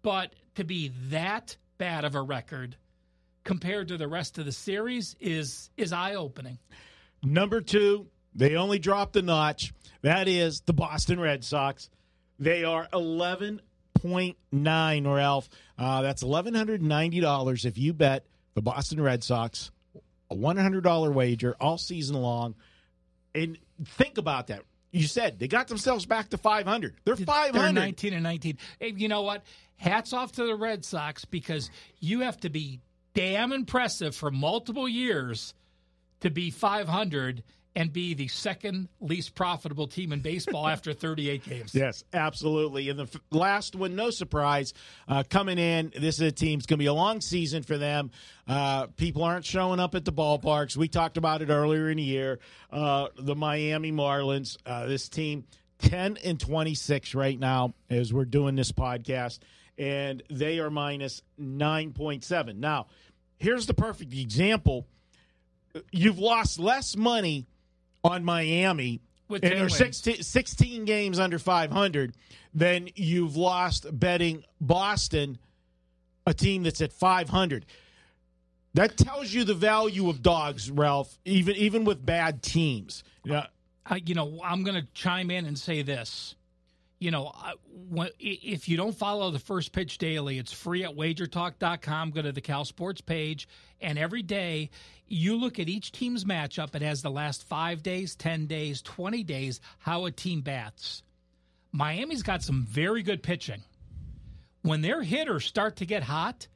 but to be that bad of a record compared to the rest of the series is eye-opening. Number two, they only dropped a notch. That is the Boston Red Sox. They are 11.9, Ralph. That's $1,190 if you bet the Boston Red Sox, a $100 wager all season long. And think about that. You said they got themselves back to 500. They're 500. They're 19-19. Hey, you know what? Hats off to the Red Sox because you have to be damn impressive for multiple years to be 500 and be the second least profitable team in baseball after 38 games. Yes, absolutely. And the last one, no surprise, coming in, this is a team, it's going to be a long season for them. People aren't showing up at the ballparks. We talked about it earlier in the year. The Miami Marlins, this team, 10-26 right now as we're doing this podcast, and they are minus 9.7. Now, here's the perfect example. You've lost less money on Miami with and they're 16 games under 500 than you've lost betting Boston, a team that's at 500. That tells you the value of dogs, Ralph, even with bad teams. I'm going to chime in and say this. If you don't follow the First Pitch Daily, it's free at WagerTalk.com. Go to the Cal Sports page, and every day you look at each team's matchup. It has the last 5 days, 10 days, 20 days, how a team bats. Miami's got some very good pitching. When their hitters start to get hot,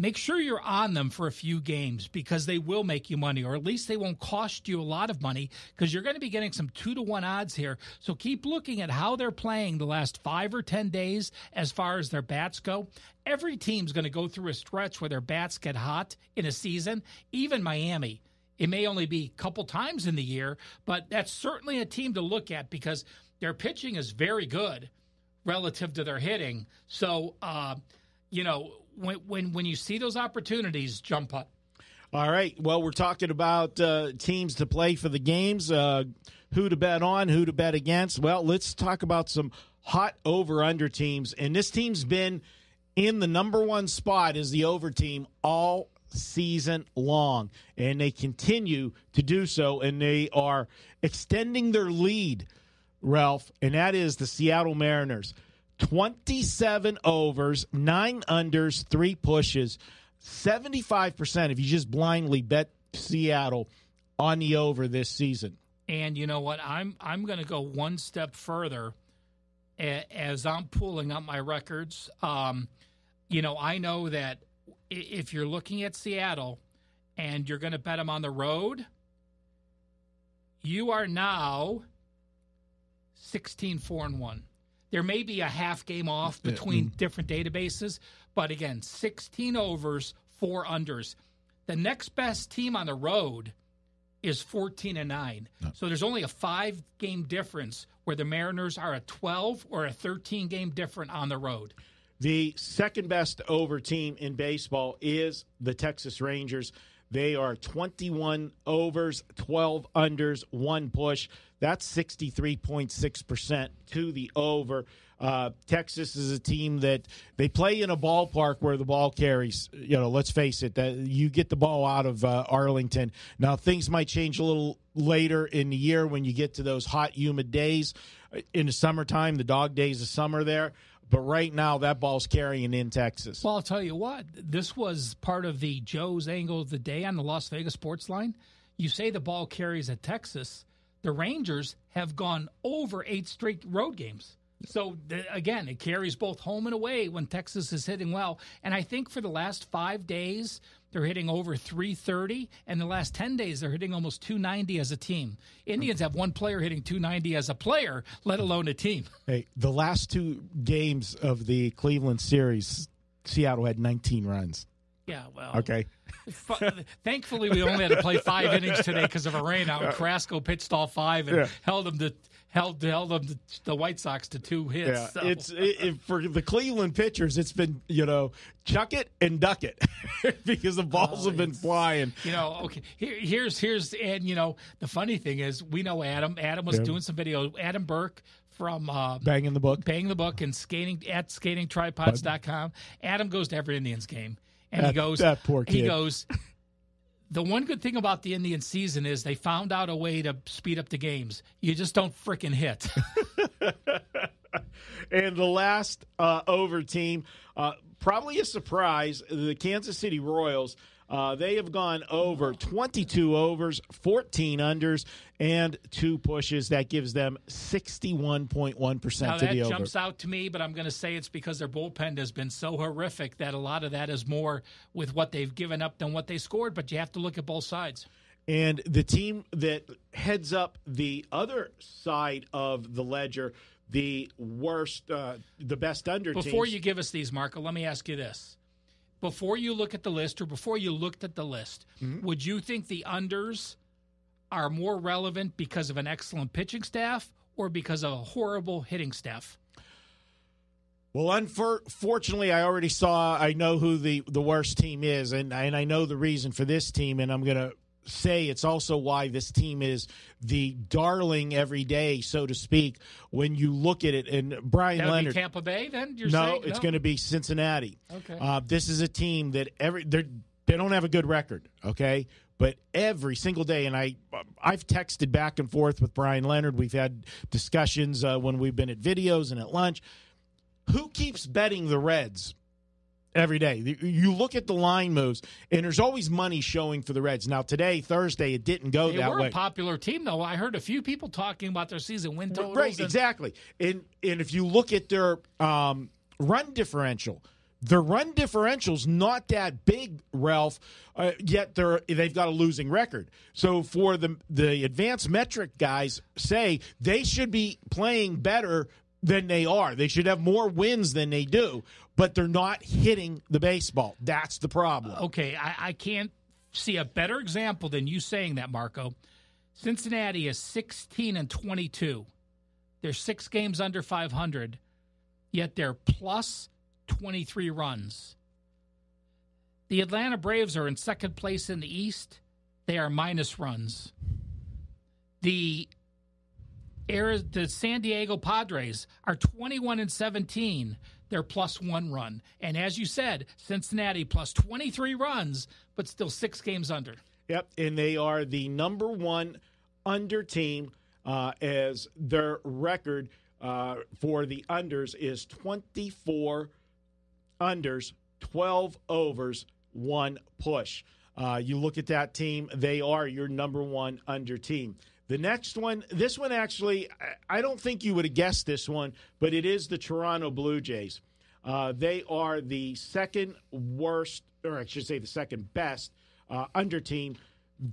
make sure you're on them for a few games because they will make you money, or at least they won't cost you a lot of money because you're going to be getting some 2-to-1 odds here. So keep looking at how they're playing the last 5 or 10 days as far as their bats go. Every team's going to go through a stretch where their bats get hot in a season, even Miami. It may only be a couple times in the year, but that's certainly a team to look at because their pitching is very good relative to their hitting. So, when you see those opportunities, jump up. All right. Well, we're talking about teams to play for the games, who to bet on, who to bet against. Well, let's talk about some hot over-under teams. And this team's been in the number one spot as the over team all season long. And they continue to do so, and they are extending their lead, Ralph, and that is the Seattle Mariners. 27 overs, 9 unders, 3 pushes, 75% if you just blindly bet Seattle on the over this season. And you know what? I'm going to go one step further as I'm pulling up my records. I know that if you're looking at Seattle and you're going to bet them on the road, you are now 16-4-1. There may be a half game off between different databases, but again, 16 overs, 4 unders. The next best team on the road is 14-9. No. So there's only a 5-game difference where the Mariners are a 12 or a 13-game different on the road. The second best over team in baseball is the Texas Rangers. They are 21 overs, 12 unders, 1 push. That's 63.6% to the over. Texas is a team that they play in a ballpark where the ball carries. Let's face it, that you get the ball out of Arlington. Now, things might change a little later in the year when you get to those hot, humid days in the summertime, the dog days of summer there. But right now, that ball's carrying in Texas. Well, I'll tell you what. This was part of the Joe's Angle of the Day on the Las Vegas Sports Line. You say the ball carries at Texas. The Rangers have gone over 8 straight road games. So, again, it carries both home and away when Texas is hitting well. And I think for the last 5 days, they're hitting over 330. And the last 10 days, they're hitting almost 290 as a team. Indians have one player hitting 290 as a player, let alone a team. Hey, the last 2 games of the Cleveland series, Seattle had 19 runs. Yeah, well. Okay. Thankfully, we only had to play 5 innings today because of a rainout. And Carrasco pitched all 5 and held them the White Sox to 2 hits. Yeah, so. For the Cleveland pitchers, it's been chuck it and duck it because the balls have been flying. Okay. Here's and the funny thing is we know Adam. Adam was doing some video. Adam Burke from Banging the Book and skatingtripods.com. Adam goes to every Indians game. And he goes, that poor kid. He goes, the one good thing about the Indian season is they found out a way to speed up the games. You just don't frickin' hit. And the last over team, probably a surprise, the Kansas City Royals. They have gone over 22 overs, 14 unders, and 2 pushes. That gives them 61.1% to the over. That jumps out to me, but I'm going to say it's because their bullpen has been so horrific that a lot of that is more with what they've given up than what they scored, but you have to look at both sides. And the team that heads up the other side of the ledger, the worst, the best under teams. Before you give us these, Marco, let me ask you this. Before you look at the list, or before you looked at the list, would you think the unders are more relevant because of an excellent pitching staff or because of a horrible hitting staff? Well, unfortunately, I know who the worst team is, and I know the reason for this team, and I'm going to say it's also why this team is the darling every day, so to speak, when you look at it. And Brian Leonard. Be Tampa Bay, then? It's going to be Cincinnati. Okay. This is a team that they don't have a good record, okay? But every single day, and I've texted back and forth with Brian Leonard. We've had discussions when we've been at videos and at lunch. Who keeps betting the Reds? Every day. You look at the line moves, and there's always money showing for the Reds. Now, today, Thursday, it didn't go that way. They were a popular team, though. I heard a few people talking about their season win totals. Right, exactly. And if you look at their run differential, their run differential's not that big, Ralph, yet they've got a losing record. So for the advanced metric guys say they should be playing better than they are. They should have more wins than they do, but they're not hitting the baseball. That's the problem. Okay, I can't see a better example than you saying that, Marco. Cincinnati is 16-22. They're 6 games under 500, yet they're plus 23 runs. The Atlanta Braves are in second place in the East. They are minus runs. The San Diego Padres are 21-17. They're plus 1 run. And as you said, Cincinnati plus 23 runs, but still 6 games under. Yep, and they are the number 1 under team as their record for the unders is 24 unders, 12 overs, 1 push. You look at that team, they are your number 1 under team. The next one, this one actually, I don't think you would have guessed this one, but it is the Toronto Blue Jays. They are the second worst, or I should say the second best under team.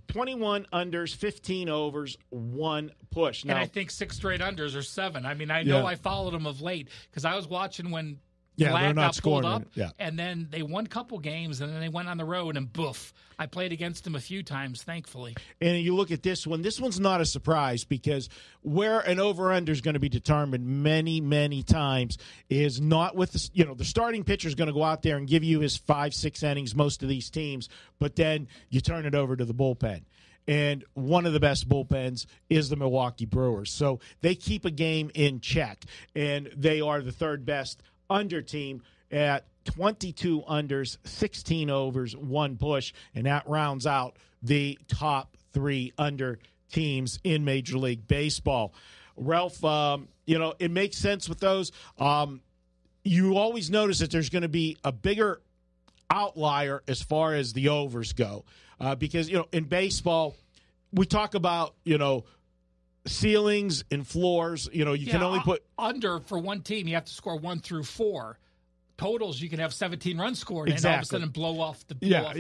21 unders, 15 overs, 1 push. Now, and I think 6 straight unders or 7. I mean, I know I followed them of late because I was watching when Vlad got pulled up, and then they won a couple games, and then they went on the road, and boof. I played against them a few times, thankfully. And you look at this one. This one's not a surprise because where an over-under is going to be determined many, many times is not with the starting pitcher is going to go out there and give you his 5-6 innings, most of these teams, but then you turn it over to the bullpen. and one of the best bullpens is the Milwaukee Brewers. So they keep a game in check, and they are the third best under team at 22 unders, 16 overs, 1 push, and that rounds out the top 3 under teams in Major League Baseball. Ralph, it makes sense with those. You always notice that there's going to be a bigger outlier as far as the overs go, because in baseball we talk about ceilings and floors. You can only put under for one team. You have to score 1 through 4. Totals, you can have 17 runs scored, exactly. And all of a sudden blow off the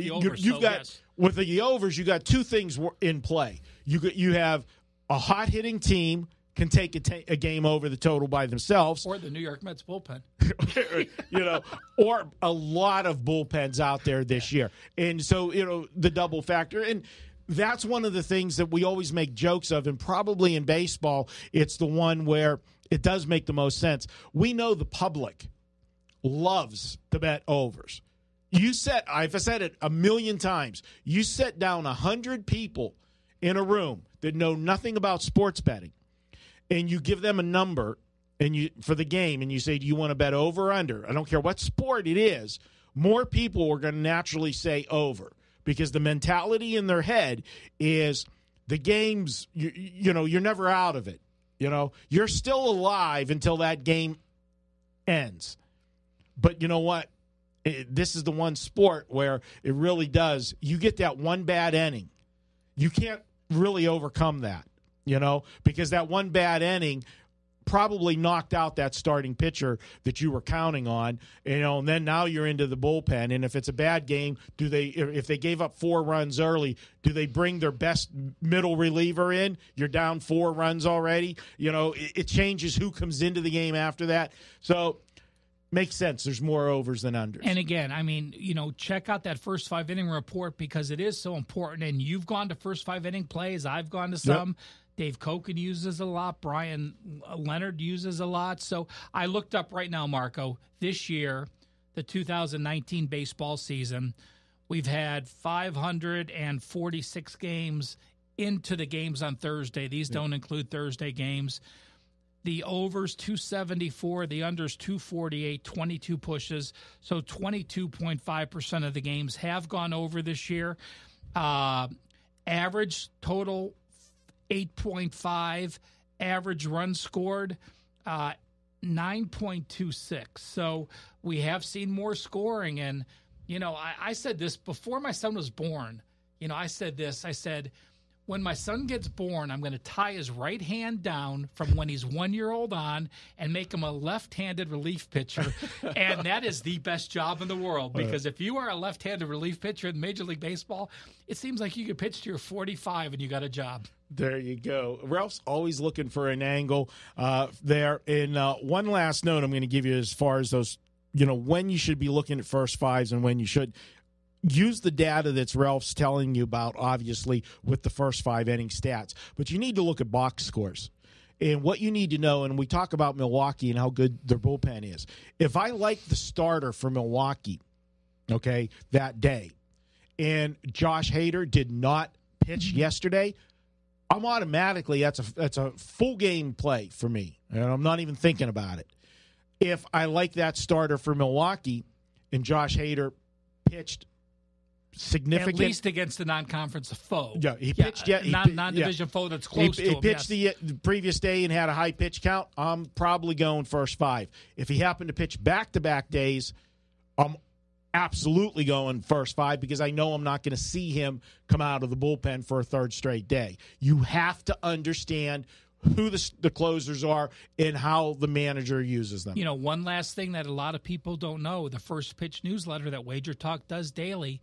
over. You've got with the overs, you got 2 things in play. You have a hot hitting team can take a game over the total by themselves, or the New York Mets bullpen, or a lot of bullpens out there this year, and so the double factor, and that's one of the things that we always make jokes of, and probably in baseball, it's the one where it does make the most sense. We know the public loves to bet overs. I've said it a million times. You set down 100 people in a room that know nothing about sports betting, and you give them a number for the game, and you say, do you want to bet over or under? I don't care what sport it is. More people are going to naturally say over, because the mentality in their head is the game's, you're never out of it. You're still alive until that game ends. But you know what? This is the one sport where it really does. You get that one bad inning. You can't really overcome that, because that one bad inning probably knocked out that starting pitcher that you were counting on, and then now you're into the bullpen. And if it's a bad game, if they gave up 4 runs early, do they bring their best middle reliever in? You're down 4 runs already. It changes who comes into the game after that. So makes sense. There's more overs than unders. And again, check out that first 5-inning report, because it is so important. And you've gone to first 5-inning plays. I've gone to some. Yep. Dave Cokin uses a lot. Brian Leonard uses a lot. So I looked up right now, Marco, this year, the 2019 baseball season, we've had 546 games into the games on Thursday. These don't include Thursday games. The overs 274, the unders 248, 22 pushes. So 22.5% of the games have gone over this year. Average total 8.5. Average runs scored 9.26. So we have seen more scoring. And, I said this before my son was born. I said, when my son gets born, I'm going to tie his right hand down from when he's 1 year old on and make him a left-handed relief pitcher. And that is the best job in the world, because if you are a left-handed relief pitcher in Major League Baseball, it seems like you could pitch to your 45 and you got a job. There you go. Ralph's always looking for an angle there. And one last note I'm going to give you as far as those, when you should be looking at first fives and when you should. Use the data that's Ralph's telling you about, obviously, with the first 5-inning stats. But you need to look at box scores. And what you need to know, and we talk about Milwaukee and how good their bullpen is. If I like the starter for Milwaukee, that day, and Josh Hader did not pitch yesterday, I'm automatically, that's a full game play for me. And I'm not even thinking about it. If I like that starter for Milwaukee and Josh Hader pitched significant, at least against the non-conference foe. Yeah, he pitched. Non-division foe that's close to him. He pitched the previous day and had a high pitch count. I'm probably going first 5. If he happened to pitch back-to-back days, I'm absolutely going first 5, because I know I'm not going to see him come out of the bullpen for a third straight day. You have to understand who the closers are and how the manager uses them. One last thing that a lot of people don't know, the First Pitch newsletter that WagerTalk does daily,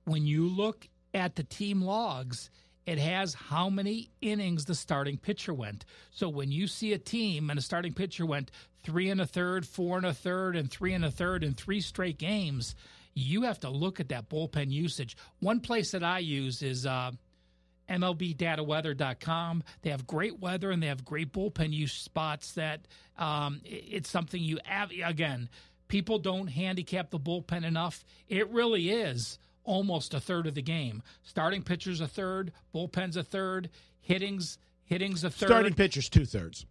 when you look at the team logs, it has how many innings the starting pitcher went. So when you see a team and a starting pitcher went 3 1/3, 4 1/3, and 3 1/3 in 3 straight games, you have to look at that bullpen usage. One place that I use is MLBDataWeather.com. They have great weather and they have great bullpen use spots that it's something again, people don't handicap the bullpen enough. It really is almost a third of the game. Starting pitchers a third, bullpens a third, hittings a third. Starting pitchers 2/3.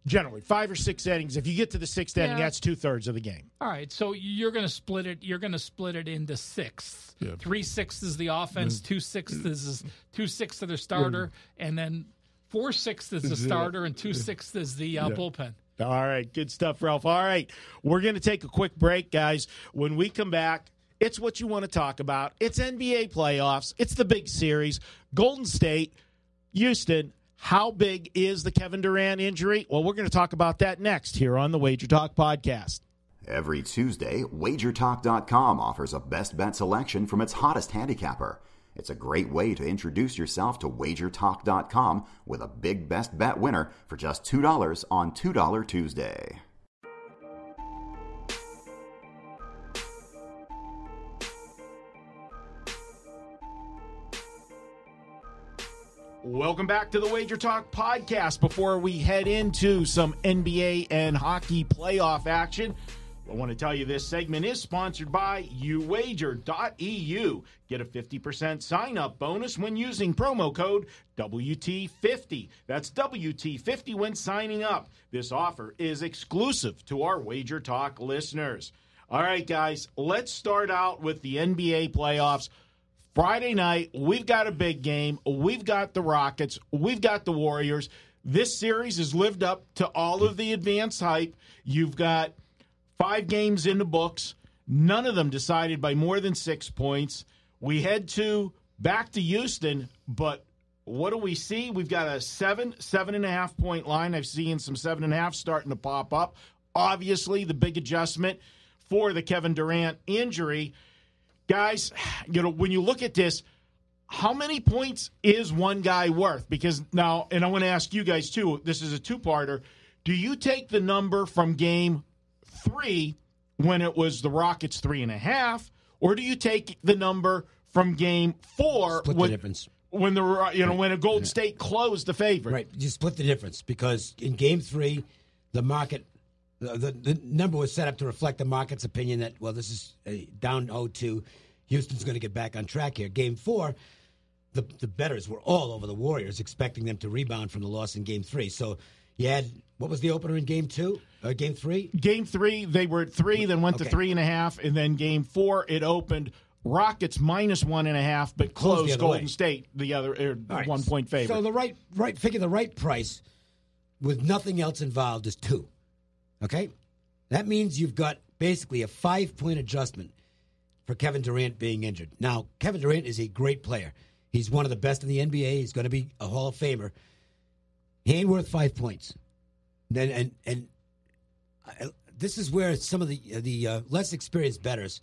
Generally, 5 or 6 innings. If you get to the 6th inning, that's 2/3 of the game. All right, so you're going to split it. You're going to split it into 6. Yeah. 3/6 is the offense. 2/6 is 2/6 of the starter, and then 4/6 is the starter, and 2/6 is the bullpen. All right, good stuff, Ralph. All right, we're going to take a quick break, guys. When we come back, it's what you want to talk about. It's NBA playoffs. It's the big series. Golden State, Houston. How big is the Kevin Durant injury? Well, we're going to talk about that next here on the WagerTalk Podcast. Every Tuesday, WagerTalk.com offers a best bet selection from its hottest handicapper. It's a great way to introduce yourself to WagerTalk.com with a big best bet winner for just $2 on $2 Tuesday. Welcome back to the WagerTalk Podcast. Before we head into some NBA and hockey playoff action, I want to tell you this segment is sponsored by uwager.eu. Get a 50% sign-up bonus when using promo code WT50. That's WT50 when signing up. This offer is exclusive to our WagerTalk listeners. All right, guys, let's start out with the NBA playoffs. Friday night, we've got a big game. We've got the Rockets. We've got the Warriors. This series has lived up to all of the advanced hype. You've got 5 games in the books, none of them decided by more than 6 points. We head back to Houston, but what do we see? We've got a 7.5 point line. I've seen some 7.5 starting to pop up. Obviously, the big adjustment for the Kevin Durant injury. Guys, when you look at this, how many points is one guy worth? Because now, and I want to ask you guys too, this is a two-parter. Do you take the number from game 3 when it was the Rockets 3.5, or do you take the number from game 4 split the difference when when a Golden State closed the favorite? Right, you split the difference because in game 3, the market, the number was set up to reflect the market's opinion that this is down 0-2. Houston's going to get back on track here. Game 4, the bettors were all over the Warriors, expecting them to rebound from the loss in game 3. So you had, what was the opener in game 2? Game 3? Game 3, they were at 3, then went to 3.5, and then game 4, it opened Rockets -1.5, but closed Golden State, the other 1 point favorite. So the right figure, the right price with nothing else involved is 2. Okay? That means you've got basically a 5-point adjustment for Kevin Durant being injured. Now, Kevin Durant is a great player. He's one of the best in the NBA. He's going to be a Hall of Famer. He ain't worth 5 points. And this is where some of the less experienced bettors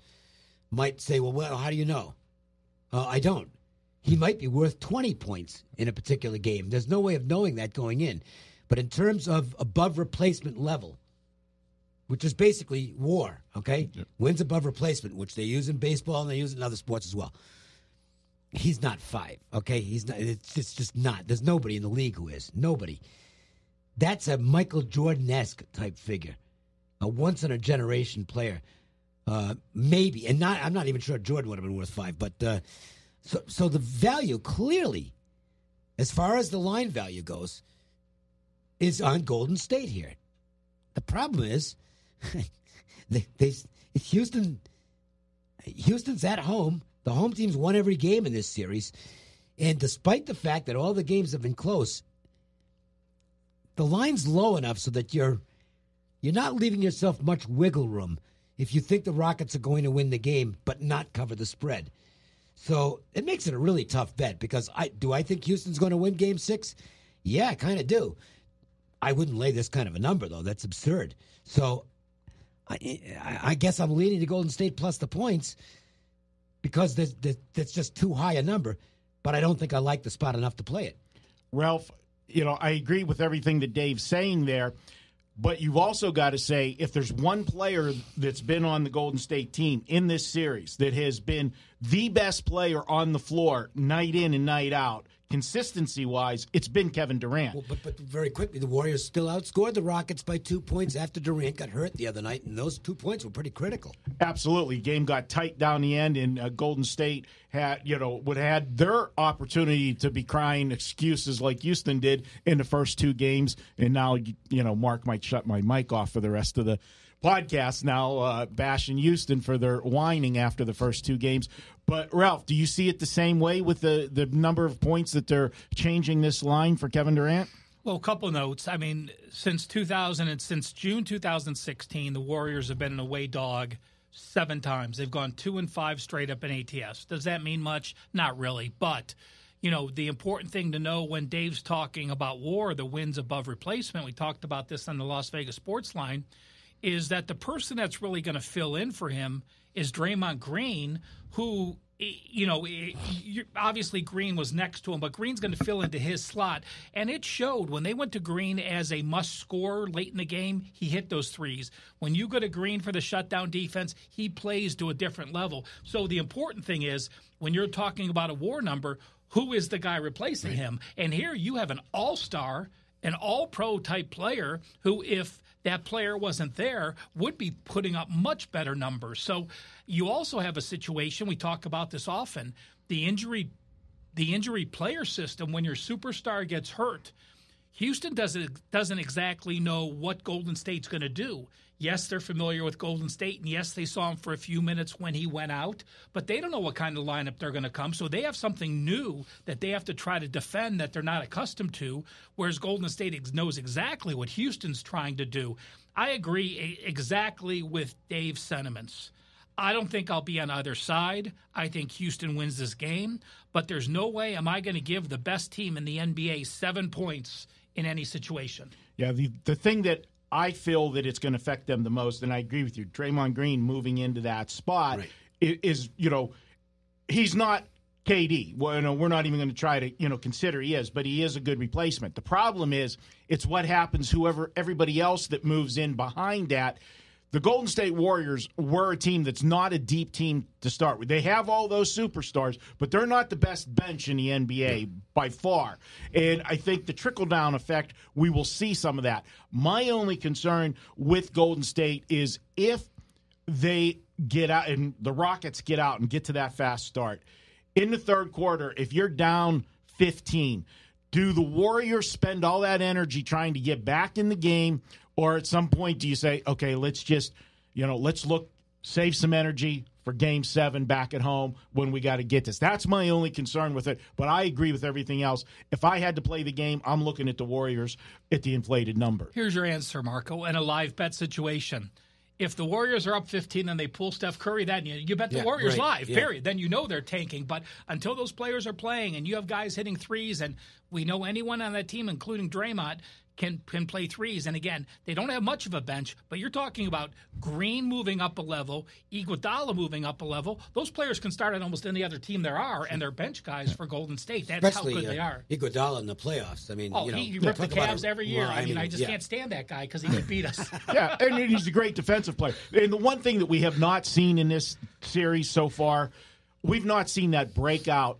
might say, well, how do you know? I don't. He might be worth 20 points in a particular game. There's no way of knowing that going in. But in terms of above replacement level, which is basically WAR, okay? Yep. Wins above replacement, which they use in baseball and they use in other sports as well. He's not 5, okay? He's not. It's just not. There's nobody in the league who is. Nobody. That's a Michael Jordan-esque type figure, a once-in-a-generation player, maybe. And I'm not even sure Jordan would have been worth 5. But so the value clearly, as far as the line value goes, is on Golden State here. The problem is, Houston's at home. The home team's won every game in this series. And despite the fact that all the games have been close, the line's low enough so that you're not leaving yourself much wiggle room if you think the Rockets are going to win the game but not cover the spread. So it makes it a really tough bet because I think Houston's going to win Game 6? Yeah, I kind of do. I wouldn't lay this kind of a number, though. That's absurd. So I guess I'm leaning to Golden State plus the points because that's just too high a number. But I don't think I like the spot enough to play it. Ralph, I agree with everything that Dave's saying there. But you've also got to say, if there's one player that's been on the Golden State team in this series that has been the best player on the floor night in and night out, consistency-wise, it's been Kevin Durant. Well, but very quickly, the Warriors still outscored the Rockets by 2 points after Durant got hurt the other night, and those 2 points were pretty critical. Absolutely. Game got tight down the end, and Golden State would have had their opportunity to be crying excuses like Houston did in the first 2 games, and now, Mark might shut my mic off for the rest of the podcast now, bashing Houston for their whining after the first 2 games. But, Ralph, do you see it the same way with the number of points that they're changing this line for Kevin Durant? Well, a couple notes. I mean, since June 2016, the Warriors have been an away dog 7 times. They've gone 2-5 straight up in ATS. Does that mean much? Not really. But, the important thing to know when Dave's talking about WAR, the wins above replacement, we talked about this on the Las Vegas Sports Line, is that the person that's really going to fill in for him is Draymond Green, who, obviously Green was next to him, but Green's going to fill into his slot. And it showed when they went to Green as a must-scorer late in the game, he hit those threes. When you go to Green for the shutdown defense, he plays to a different level. So the important thing is, when you're talking about a WAR number, who is the guy replacing him? And here you have an all-star, an all-pro type player who, if that player wasn't there, would be putting up much better numbers. So you also have a situation, we talk about this often, the injury player system. When your superstar gets hurt, Houston doesn't exactly know what Golden State's going to do. Yes, they're familiar with Golden State, and yes, they saw him for a few minutes when he went out, but they don't know what kind of lineup they're going to come, so they have something new that they have to try to defend that they're not accustomed to, whereas Golden State knows exactly what Houston's trying to do. I agree exactly with Dave's sentiments. I don't think I'll be on either side. I think Houston wins this game, but there's no way am I going to give the best team in the NBA 7 points in any situation. Yeah, the thing that I feel that it's going to affect them the most, and I agree with you, Draymond Green moving into that spot is, he's not KD. Well, we're not even going to try to, consider he is, but he is a good replacement. The problem is it's what happens everybody else that moves in behind that. The Golden State Warriors were a team that's not a deep team to start with. They have all those superstars, but they're not the best bench in the NBA by far. And I think the trickle-down effect, we will see some of that. My only concern with Golden State is if they get out and the Rockets get out and get to that fast start. In the third quarter, if you're down 15, do the Warriors spend all that energy trying to get back in the game? Or at some point, do you say, okay, let's just, let's save some energy for Game 7 back at home when we got to get this? That's my only concern with it. But I agree with everything else. If I had to play the game, I'm looking at the Warriors at the inflated number. Here's your answer, Marco, in a live bet situation. If the Warriors are up 15 and they pull Steph Curry, then you bet the Warriors live, period. Then they're tanking. But until those players are playing and you have guys hitting threes, and we know anyone on that team, including Draymond, can play threes. And again, they don't have much of a bench, but you're talking about Green moving up a level, Iguodala moving up a level. Those players can start on almost any other team there are, and they're bench guys for Golden State. That's especially how good they are. Iguodala in the playoffs. I mean, he ripped the Cavs every year. I just can't stand that guy because he can beat us. Yeah, and he's a great defensive player. And the one thing that we have not seen in this series so far, we've not seen that breakout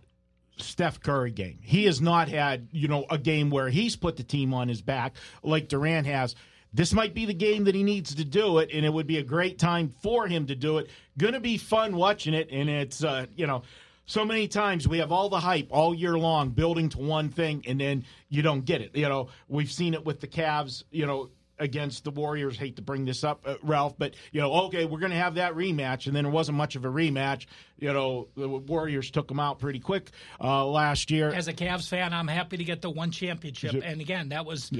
Steph Curry game. He has not had, a game where he's put the team on his back like Durant has. This might be the game that he needs to do it, and it would be a great time for him to do it. Going to be fun watching it, and it's, so many times we have all the hype all year long building to one thing, and then you don't get it. We've seen it with the Cavs, against the Warriors. Hate to bring this up, Ralph, but, okay, we're going to have that rematch, and then there wasn't much of a rematch. The Warriors took them out pretty quick last year. As a Cavs fan, I'm happy to get the one championship. And again, that was,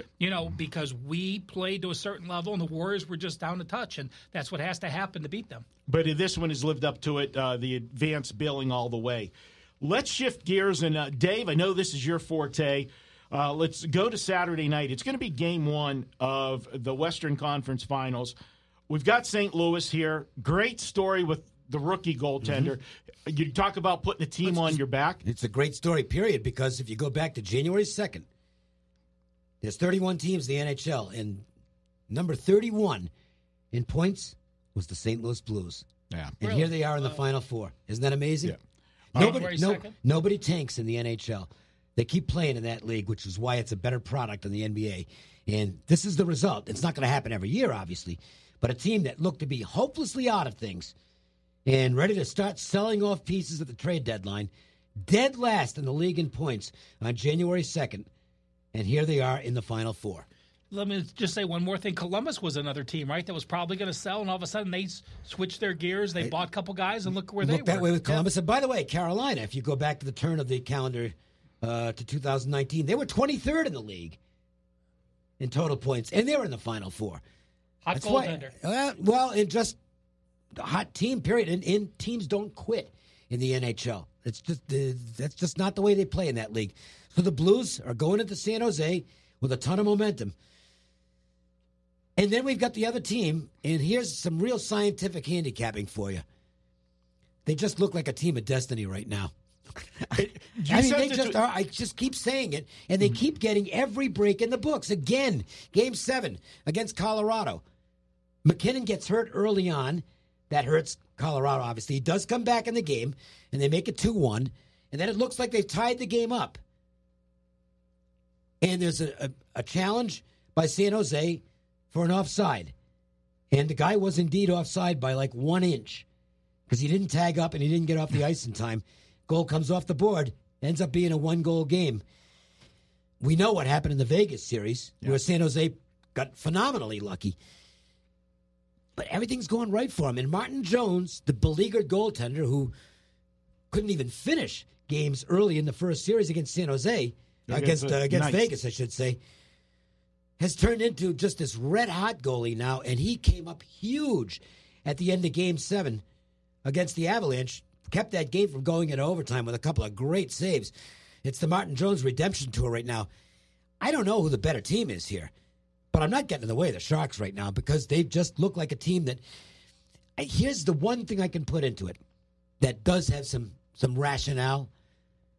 because we played to a certain level, and the Warriors were just down a touch, and that's what has to happen to beat them. But this one has lived up to it, the advanced billing all the way. Let's shift gears, and Dave, I know this is your forte. Let's go to Saturday night. It's going to be Game 1 of the Western Conference Finals. We've got St. Louis here. Great story with the rookie goaltender. Mm-hmm. You talk about putting a team on your back. It's a great story, period, because if you go back to January 2nd, there's 31 teams in the NHL, and number 31 in points was the St. Louis Blues. Yeah. And here they are in the Final Four. Isn't that amazing? Yeah. Nobody tanks in the NHL. They keep playing in that league, which is why it's a better product than the NBA. And this is the result. It's not going to happen every year, obviously, but a team that looked to be hopelessly out of things and ready to start selling off pieces at the trade deadline, dead last in the league in points on January 2nd, and here they are in the Final Four. Let me just say one more thing. Columbus was another team, right, that was probably going to sell, and all of a sudden they switched their gears. They bought a couple guys, and look where they were. Look that way with Columbus. And by the way, Carolina, if you go back to the turn of the calendar to 2019, they were 23rd in the league in total points, and they were in the Final Four. Hot goaltender. Well, in just a hot team, period. And teams don't quit in the NHL. It's just that's just not the way they play in that league. So the Blues are going into San Jose with a ton of momentum. And then we've got the other team, and here's some real scientific handicapping for you. They just look like a team of destiny right now. I just keep saying it, and they keep getting every break in the books. Again, Game 7 against Colorado. McKinnon gets hurt early on. That hurts Colorado, obviously. He does come back in the game, and they make it 2-1. And then it looks like they've tied the game up. And there's a challenge by San Jose for an offside. And the guy was indeed offside by like 1 inch because he didn't tag up and he didn't get off the ice in time. Goal comes off the board, ends up being a 1-goal game. We know what happened in the Vegas series where San Jose got phenomenally lucky. But everything's going right for him. And Martin Jones, the beleaguered goaltender who couldn't even finish games early in the first series against San Jose, against Vegas, I should say, has turned into just this red-hot goalie now, and he came up huge at the end of Game 7 against the Avalanche, kept that game from going into overtime with a couple of great saves. It's the Martin Jones redemption tour right now. I don't know who the better team is here, but I'm not getting in the way of the Sharks right now because they just look like a team that... Here's the one thing I can put into it that does have some rationale,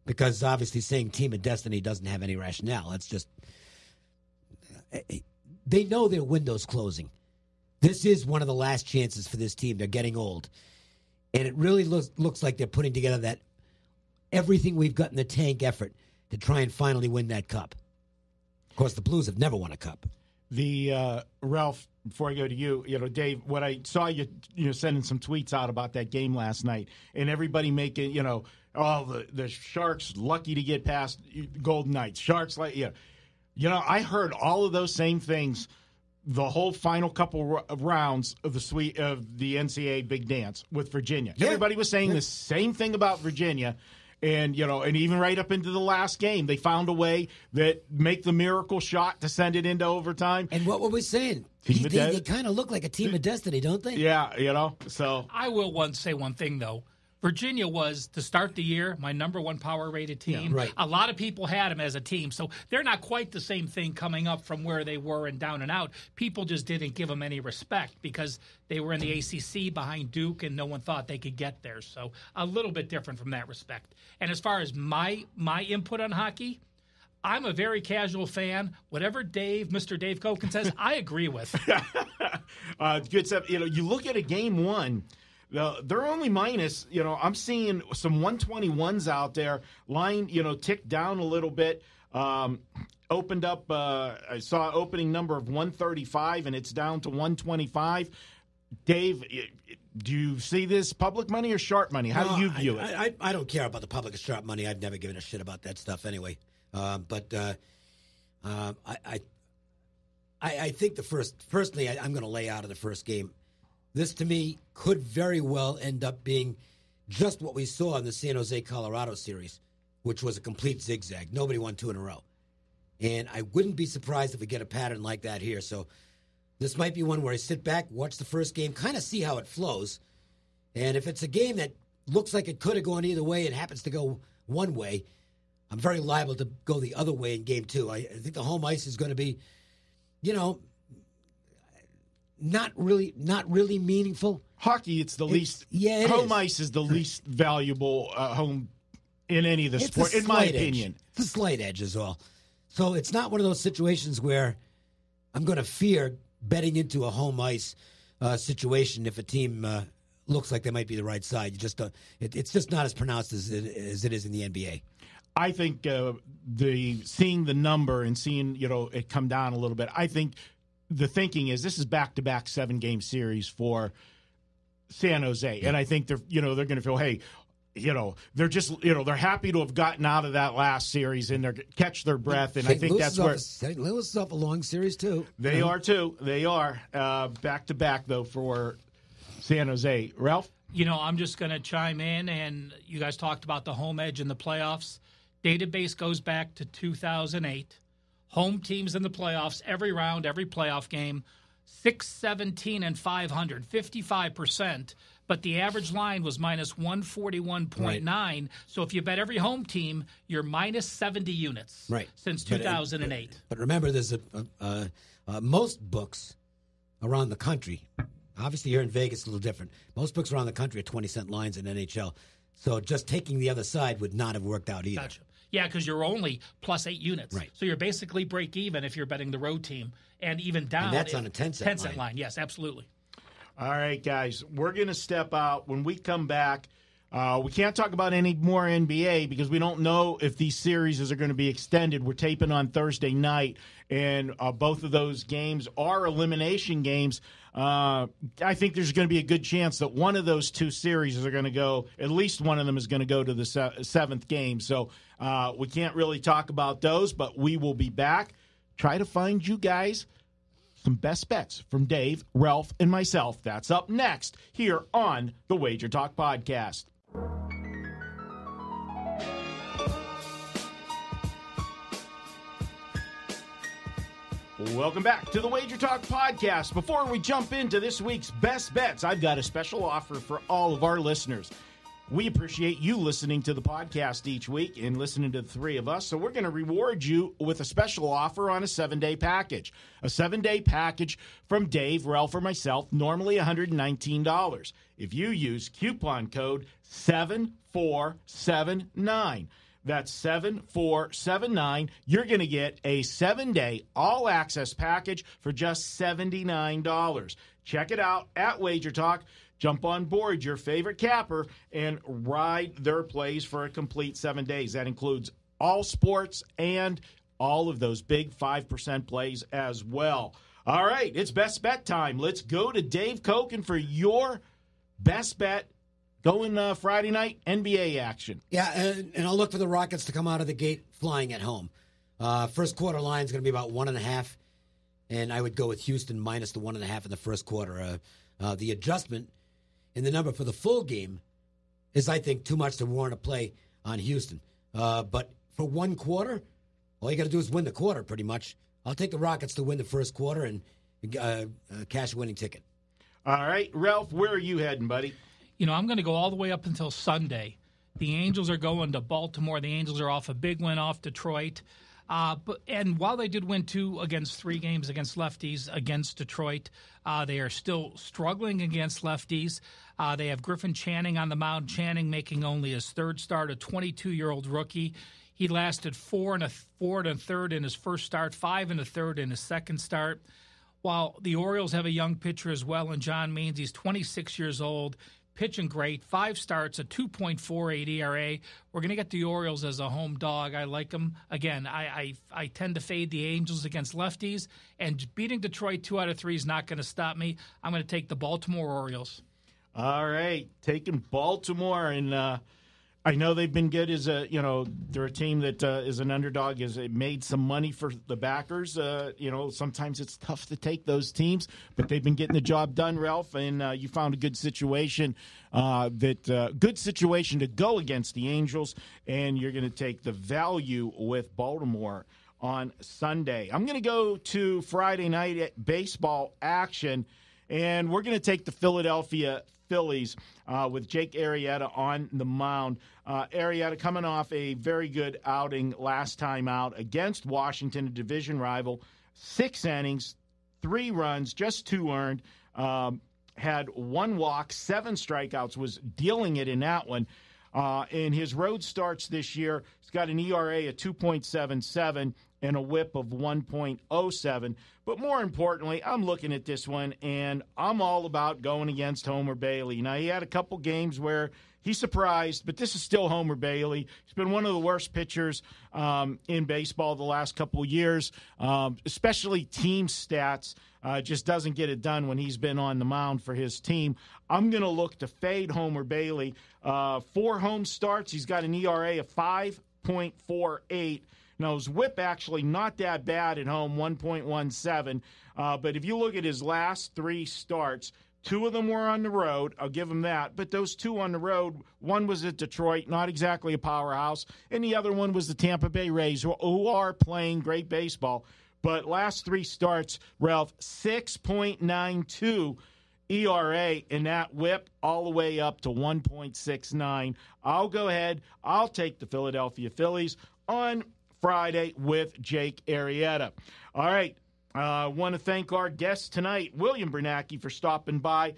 because obviously saying team of destiny doesn't have any rationale. It's just... They know their window's closing. This is one of the last chances for this team. They're getting old. And it really looks like they're putting together that everything we've got in the tank effort to try and finally win that cup. Of course, the Blues have never won a cup. The Ralph, before I go to you, Dave, what I saw you sending some tweets out about that game last night, and everybody making, the Sharks lucky to get past Golden Knights. Sharks I heard all of those same things the whole final couple of rounds of the NCAA Big Dance with Virginia. Yeah. Everybody was saying the same thing about Virginia. And, and even right up into the last game, they found a way that make the miracle shot to send it into overtime. And what were we saying? They kind of look like a team of destiny, don't they? Yeah, so. I will say one thing, though. Virginia was, to start the year, my number one power-rated team. Yeah, right. A lot of people had them as a team, so they're not quite the same thing coming up from where they were and down and out. People just didn't give them any respect because they were in the ACC behind Duke, and no one thought they could get there. So a little bit different from that respect. And as far as my input on hockey, I'm a very casual fan. Whatever Mr. Dave Cokin says, I agree with. Good stuff. You look at a Game 1. They're only minus, I'm seeing some 121s out there. Line, ticked down a little bit. Opened up, I saw opening number of 135, and it's down to 125. Dave, do you see this public money or sharp money? How do you view it? I don't care about the public or sharp money. I've never given a shit about that stuff anyway. I think firstly, I'm going to lay out of the first game. This, to me, could very well end up being just what we saw in the San Jose-Colorado series, which was a complete zigzag. Nobody won 2 in a row. And I wouldn't be surprised if we get a pattern like that here. So this might be one where I sit back, watch the first game, kind of see how it flows. And if it's a game that looks like it could have gone either way and happens to go one way, I'm very liable to go the other way in Game 2. I think the home ice is going to be, not really meaningful. Hockey, it's the least. Yeah, home ice is the least valuable home in any of the sport, in my opinion. It's a slight edge is all. So it's not one of those situations where I'm going to fear betting into a home ice situation if a team looks like they might be the right side. You just don't, it's just not as pronounced as it is in the NBA. I think seeing the number and seeing it come down a little bit, I think the thinking is this is back-to-back 7-game series for San Jose, and I think they're going to feel, hey, they're just they're happy to have gotten out of that last series and they're catch their breath, and I think that's where St. Louis is off a long series too. They are too. They are back-to-back though for San Jose. Ralph, I'm just going to chime in, and you guys talked about the home edge in the playoffs. Database goes back to 2008. Home teams in the playoffs, every round, every playoff game, 6-17 and 500, 55%. But the average line was minus 141.9. Right. So if you bet every home team, you're minus 70 units since 2008. But remember, there's most books around the country. Obviously, here in Vegas, a little different. Most books around the country are 20-cent lines in NHL. So just taking the other side would not have worked out either. Gotcha. Yeah, because you're only plus 8 units. Right. So you're basically break even if you're betting the road team, and even down. And that's on a 10-cent line. Yes, absolutely. All right, guys, we're going to step out. When we come back, we can't talk about any more NBA because we don't know if these series are going to be extended. We're taping on Thursday night, and both of those games are elimination games. I think there's going to be a good chance that one of those two series are going to go, at least one of them is going to go to the seventh game. So we can't really talk about those, but we will be back. Try to find you guys some best bets from Dave, Ralph, and myself. That's up next here on the WagerTalk Podcast. Welcome back to the WagerTalk Podcast. Before we jump into this week's best bets, I've got a special offer for all of our listeners. We appreciate you listening to the podcast each week and listening to the three of us. So we're going to reward you with a special offer on a 7-day package. A 7-day package from Dave, Ralph, or myself, normally $119. If you use coupon code 7479. That's 7479. You're going to get a 7-day all-access package for just $79. Check it out at WagerTalk. Jump on board your favorite capper and ride their plays for a complete 7 days. That includes all sports and all of those big 5% plays as well. All right, it's best bet time. Let's go to Dave Cokin for your best bet going Friday night NBA action. Yeah, and I'll look for the Rockets to come out of the gate flying at home. First quarter line is going to be about 1.5, and I would go with Houston minus the 1.5 in the first quarter. The adjustment in the number for the full game is, I think, too much to warrant a play on Houston. But for one quarter, all you got to do is win the quarter, pretty much. I'll take the Rockets to win the first quarter and cash a winning ticket. All right, Ralph, where are you heading, buddy? I'm going to go all the way up until Sunday. The Angels are going to Baltimore. The Angels are off a big win off Detroit. And while they did win 2 against 3 games against lefties against Detroit, they are still struggling against lefties. They have Griffin Channing on the mound. Channing making only his third start, a 22-year-old rookie. He lasted 4 1/3 in his first start, 5 1/3 in his second start. While the Orioles have a young pitcher as well, and John Means, he's 26 years old. Pitching great, 5 starts, a 2.48 ERA. We're going to get the Orioles as a home dog. I like them. Again, I tend to fade the Angels against lefties, and beating Detroit 2 out of 3 is not going to stop me. I'm going to take the Baltimore Orioles. All right, taking Baltimore, and I know they've been good as they're a team that is an underdog, has made some money for the backers. Sometimes it's tough to take those teams, but they've been getting the job done, Ralph, and you found a good situation to go against the Angels, and you're going to take the value with Baltimore on Sunday. I'm going to go to Friday night at baseball action, and we're going to take the Philadelphia Phillies with Jake Arrieta on the mound. Arrieta coming off a very good outing last time out against Washington, a division rival. 6 innings, 3 runs, just 2 earned. Had 1 walk, 7 strikeouts, was dealing it in that one. In his road starts this year, he's got an ERA of 2.77 and a whip of 1.07. But more importantly, I'm looking at this one, and I'm all about going against Homer Bailey. Now, he had a couple games where he surprised, but this is still Homer Bailey. He's been one of the worst pitchers in baseball the last couple of years, especially team stats. Just doesn't get it done when he's been on the mound for his team. I'm going to look to fade Homer Bailey. 4 home starts. He's got an ERA of 5.48. Now, his whip actually not that bad at home, 1.17. But if you look at his last 3 starts, 2 of them were on the road. I'll give him that. But those 2 on the road, one was at Detroit, not exactly a powerhouse, and the other one was the Tampa Bay Rays, who are playing great baseball. But last 3 starts, Ralph, 6.92 ERA, and that whip all the way up to 1.69. I'll go ahead. I'll take the Philadelphia Phillies on Friday with Jake Arrieta. All right. I want to thank our guest tonight, William Bernanke, for stopping by,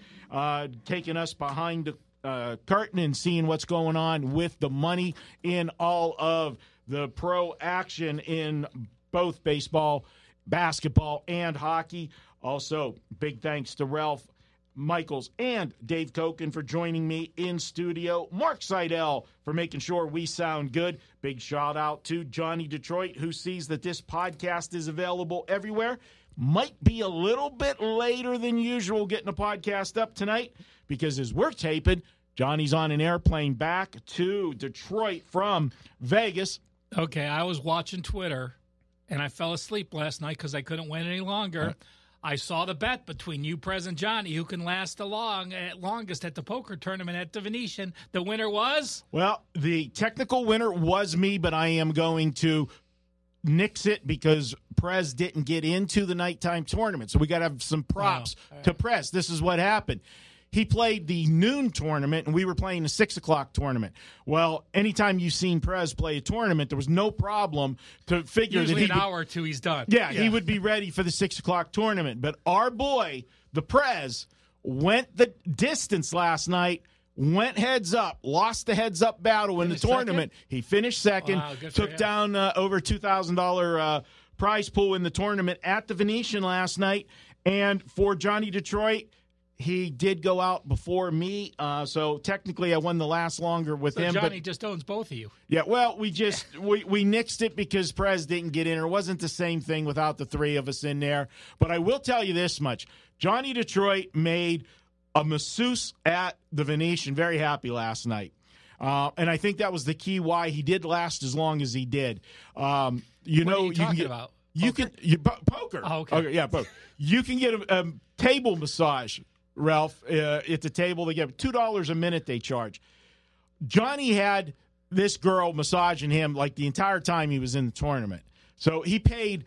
taking us behind the curtain and seeing what's going on with the money in all of the pro action in both baseball, basketball, and hockey. Also, big thanks to Ralph Michaels and Dave Cokin for joining me in studio. Mark Seidel for making sure we sound good. Big shout out to Johnny Detroit, who sees that this podcast is available everywhere. Might be a little bit later than usual getting the podcast up tonight because as we're taping, Johnny's on an airplane back to Detroit from Vegas. Okay, I was watching Twitter, and I fell asleep last night because I couldn't wait any longer. I saw the bet between you, Prez, and Johnny, who can last longest at the poker tournament at the Venetian. The winner was? Well, the technical winner was me, but I am going to nix it because Prez didn't get into the nighttime tournament. So we got to have some props to Prez. This is what happened. He played the noon tournament, and we were playing the 6 o'clock tournament. Well, anytime you've seen Prez play a tournament, there was no problem to figure usually that an hour or two he's done. Yeah, he would be ready for the 6 o'clock tournament. But our boy, the Prez, went the distance last night, went heads up, lost the heads up battle in the tournament. Second? He finished second, took down over $2,000 prize pool in the tournament at the Venetian last night. And for Johnny Detroit, he did go out before me, so technically I won the last longer with him. Johnny just owns both of you. Yeah, well, we nixed it because Prez didn't get in. It wasn't the same thing without the 3 of us in there. But I will tell you this much. Johnny Detroit made a masseuse at the Venetian very happy last night. And I think that was the key why he did last as long as he did. What are you talking about? Poker. Oh, okay. Yeah, poker. You can get a table massage, Ralph, at the table. They get $2 a minute they charge. Johnny had this girl massaging him like the entire time he was in the tournament. So he paid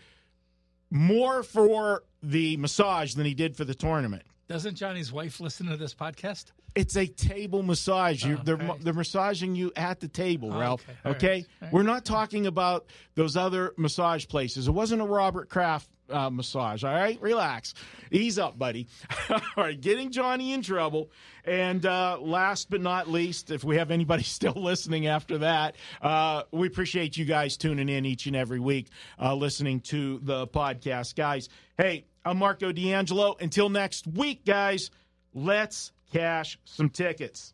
more for the massage than he did for the tournament. Doesn't Johnny's wife listen to this podcast? It's a table massage. They're massaging you at the table, Ralph. Okay? Right. We're not talking about those other massage places. It wasn't a Robert Kraft massage, all right? Relax. Ease up, buddy. All right, getting Johnny in trouble. And last but not least, if we have anybody still listening after that, we appreciate you guys tuning in each and every week, listening to the podcast. Guys, hey, I'm Marco D'Angelo. Until next week, guys, let's cash some tickets.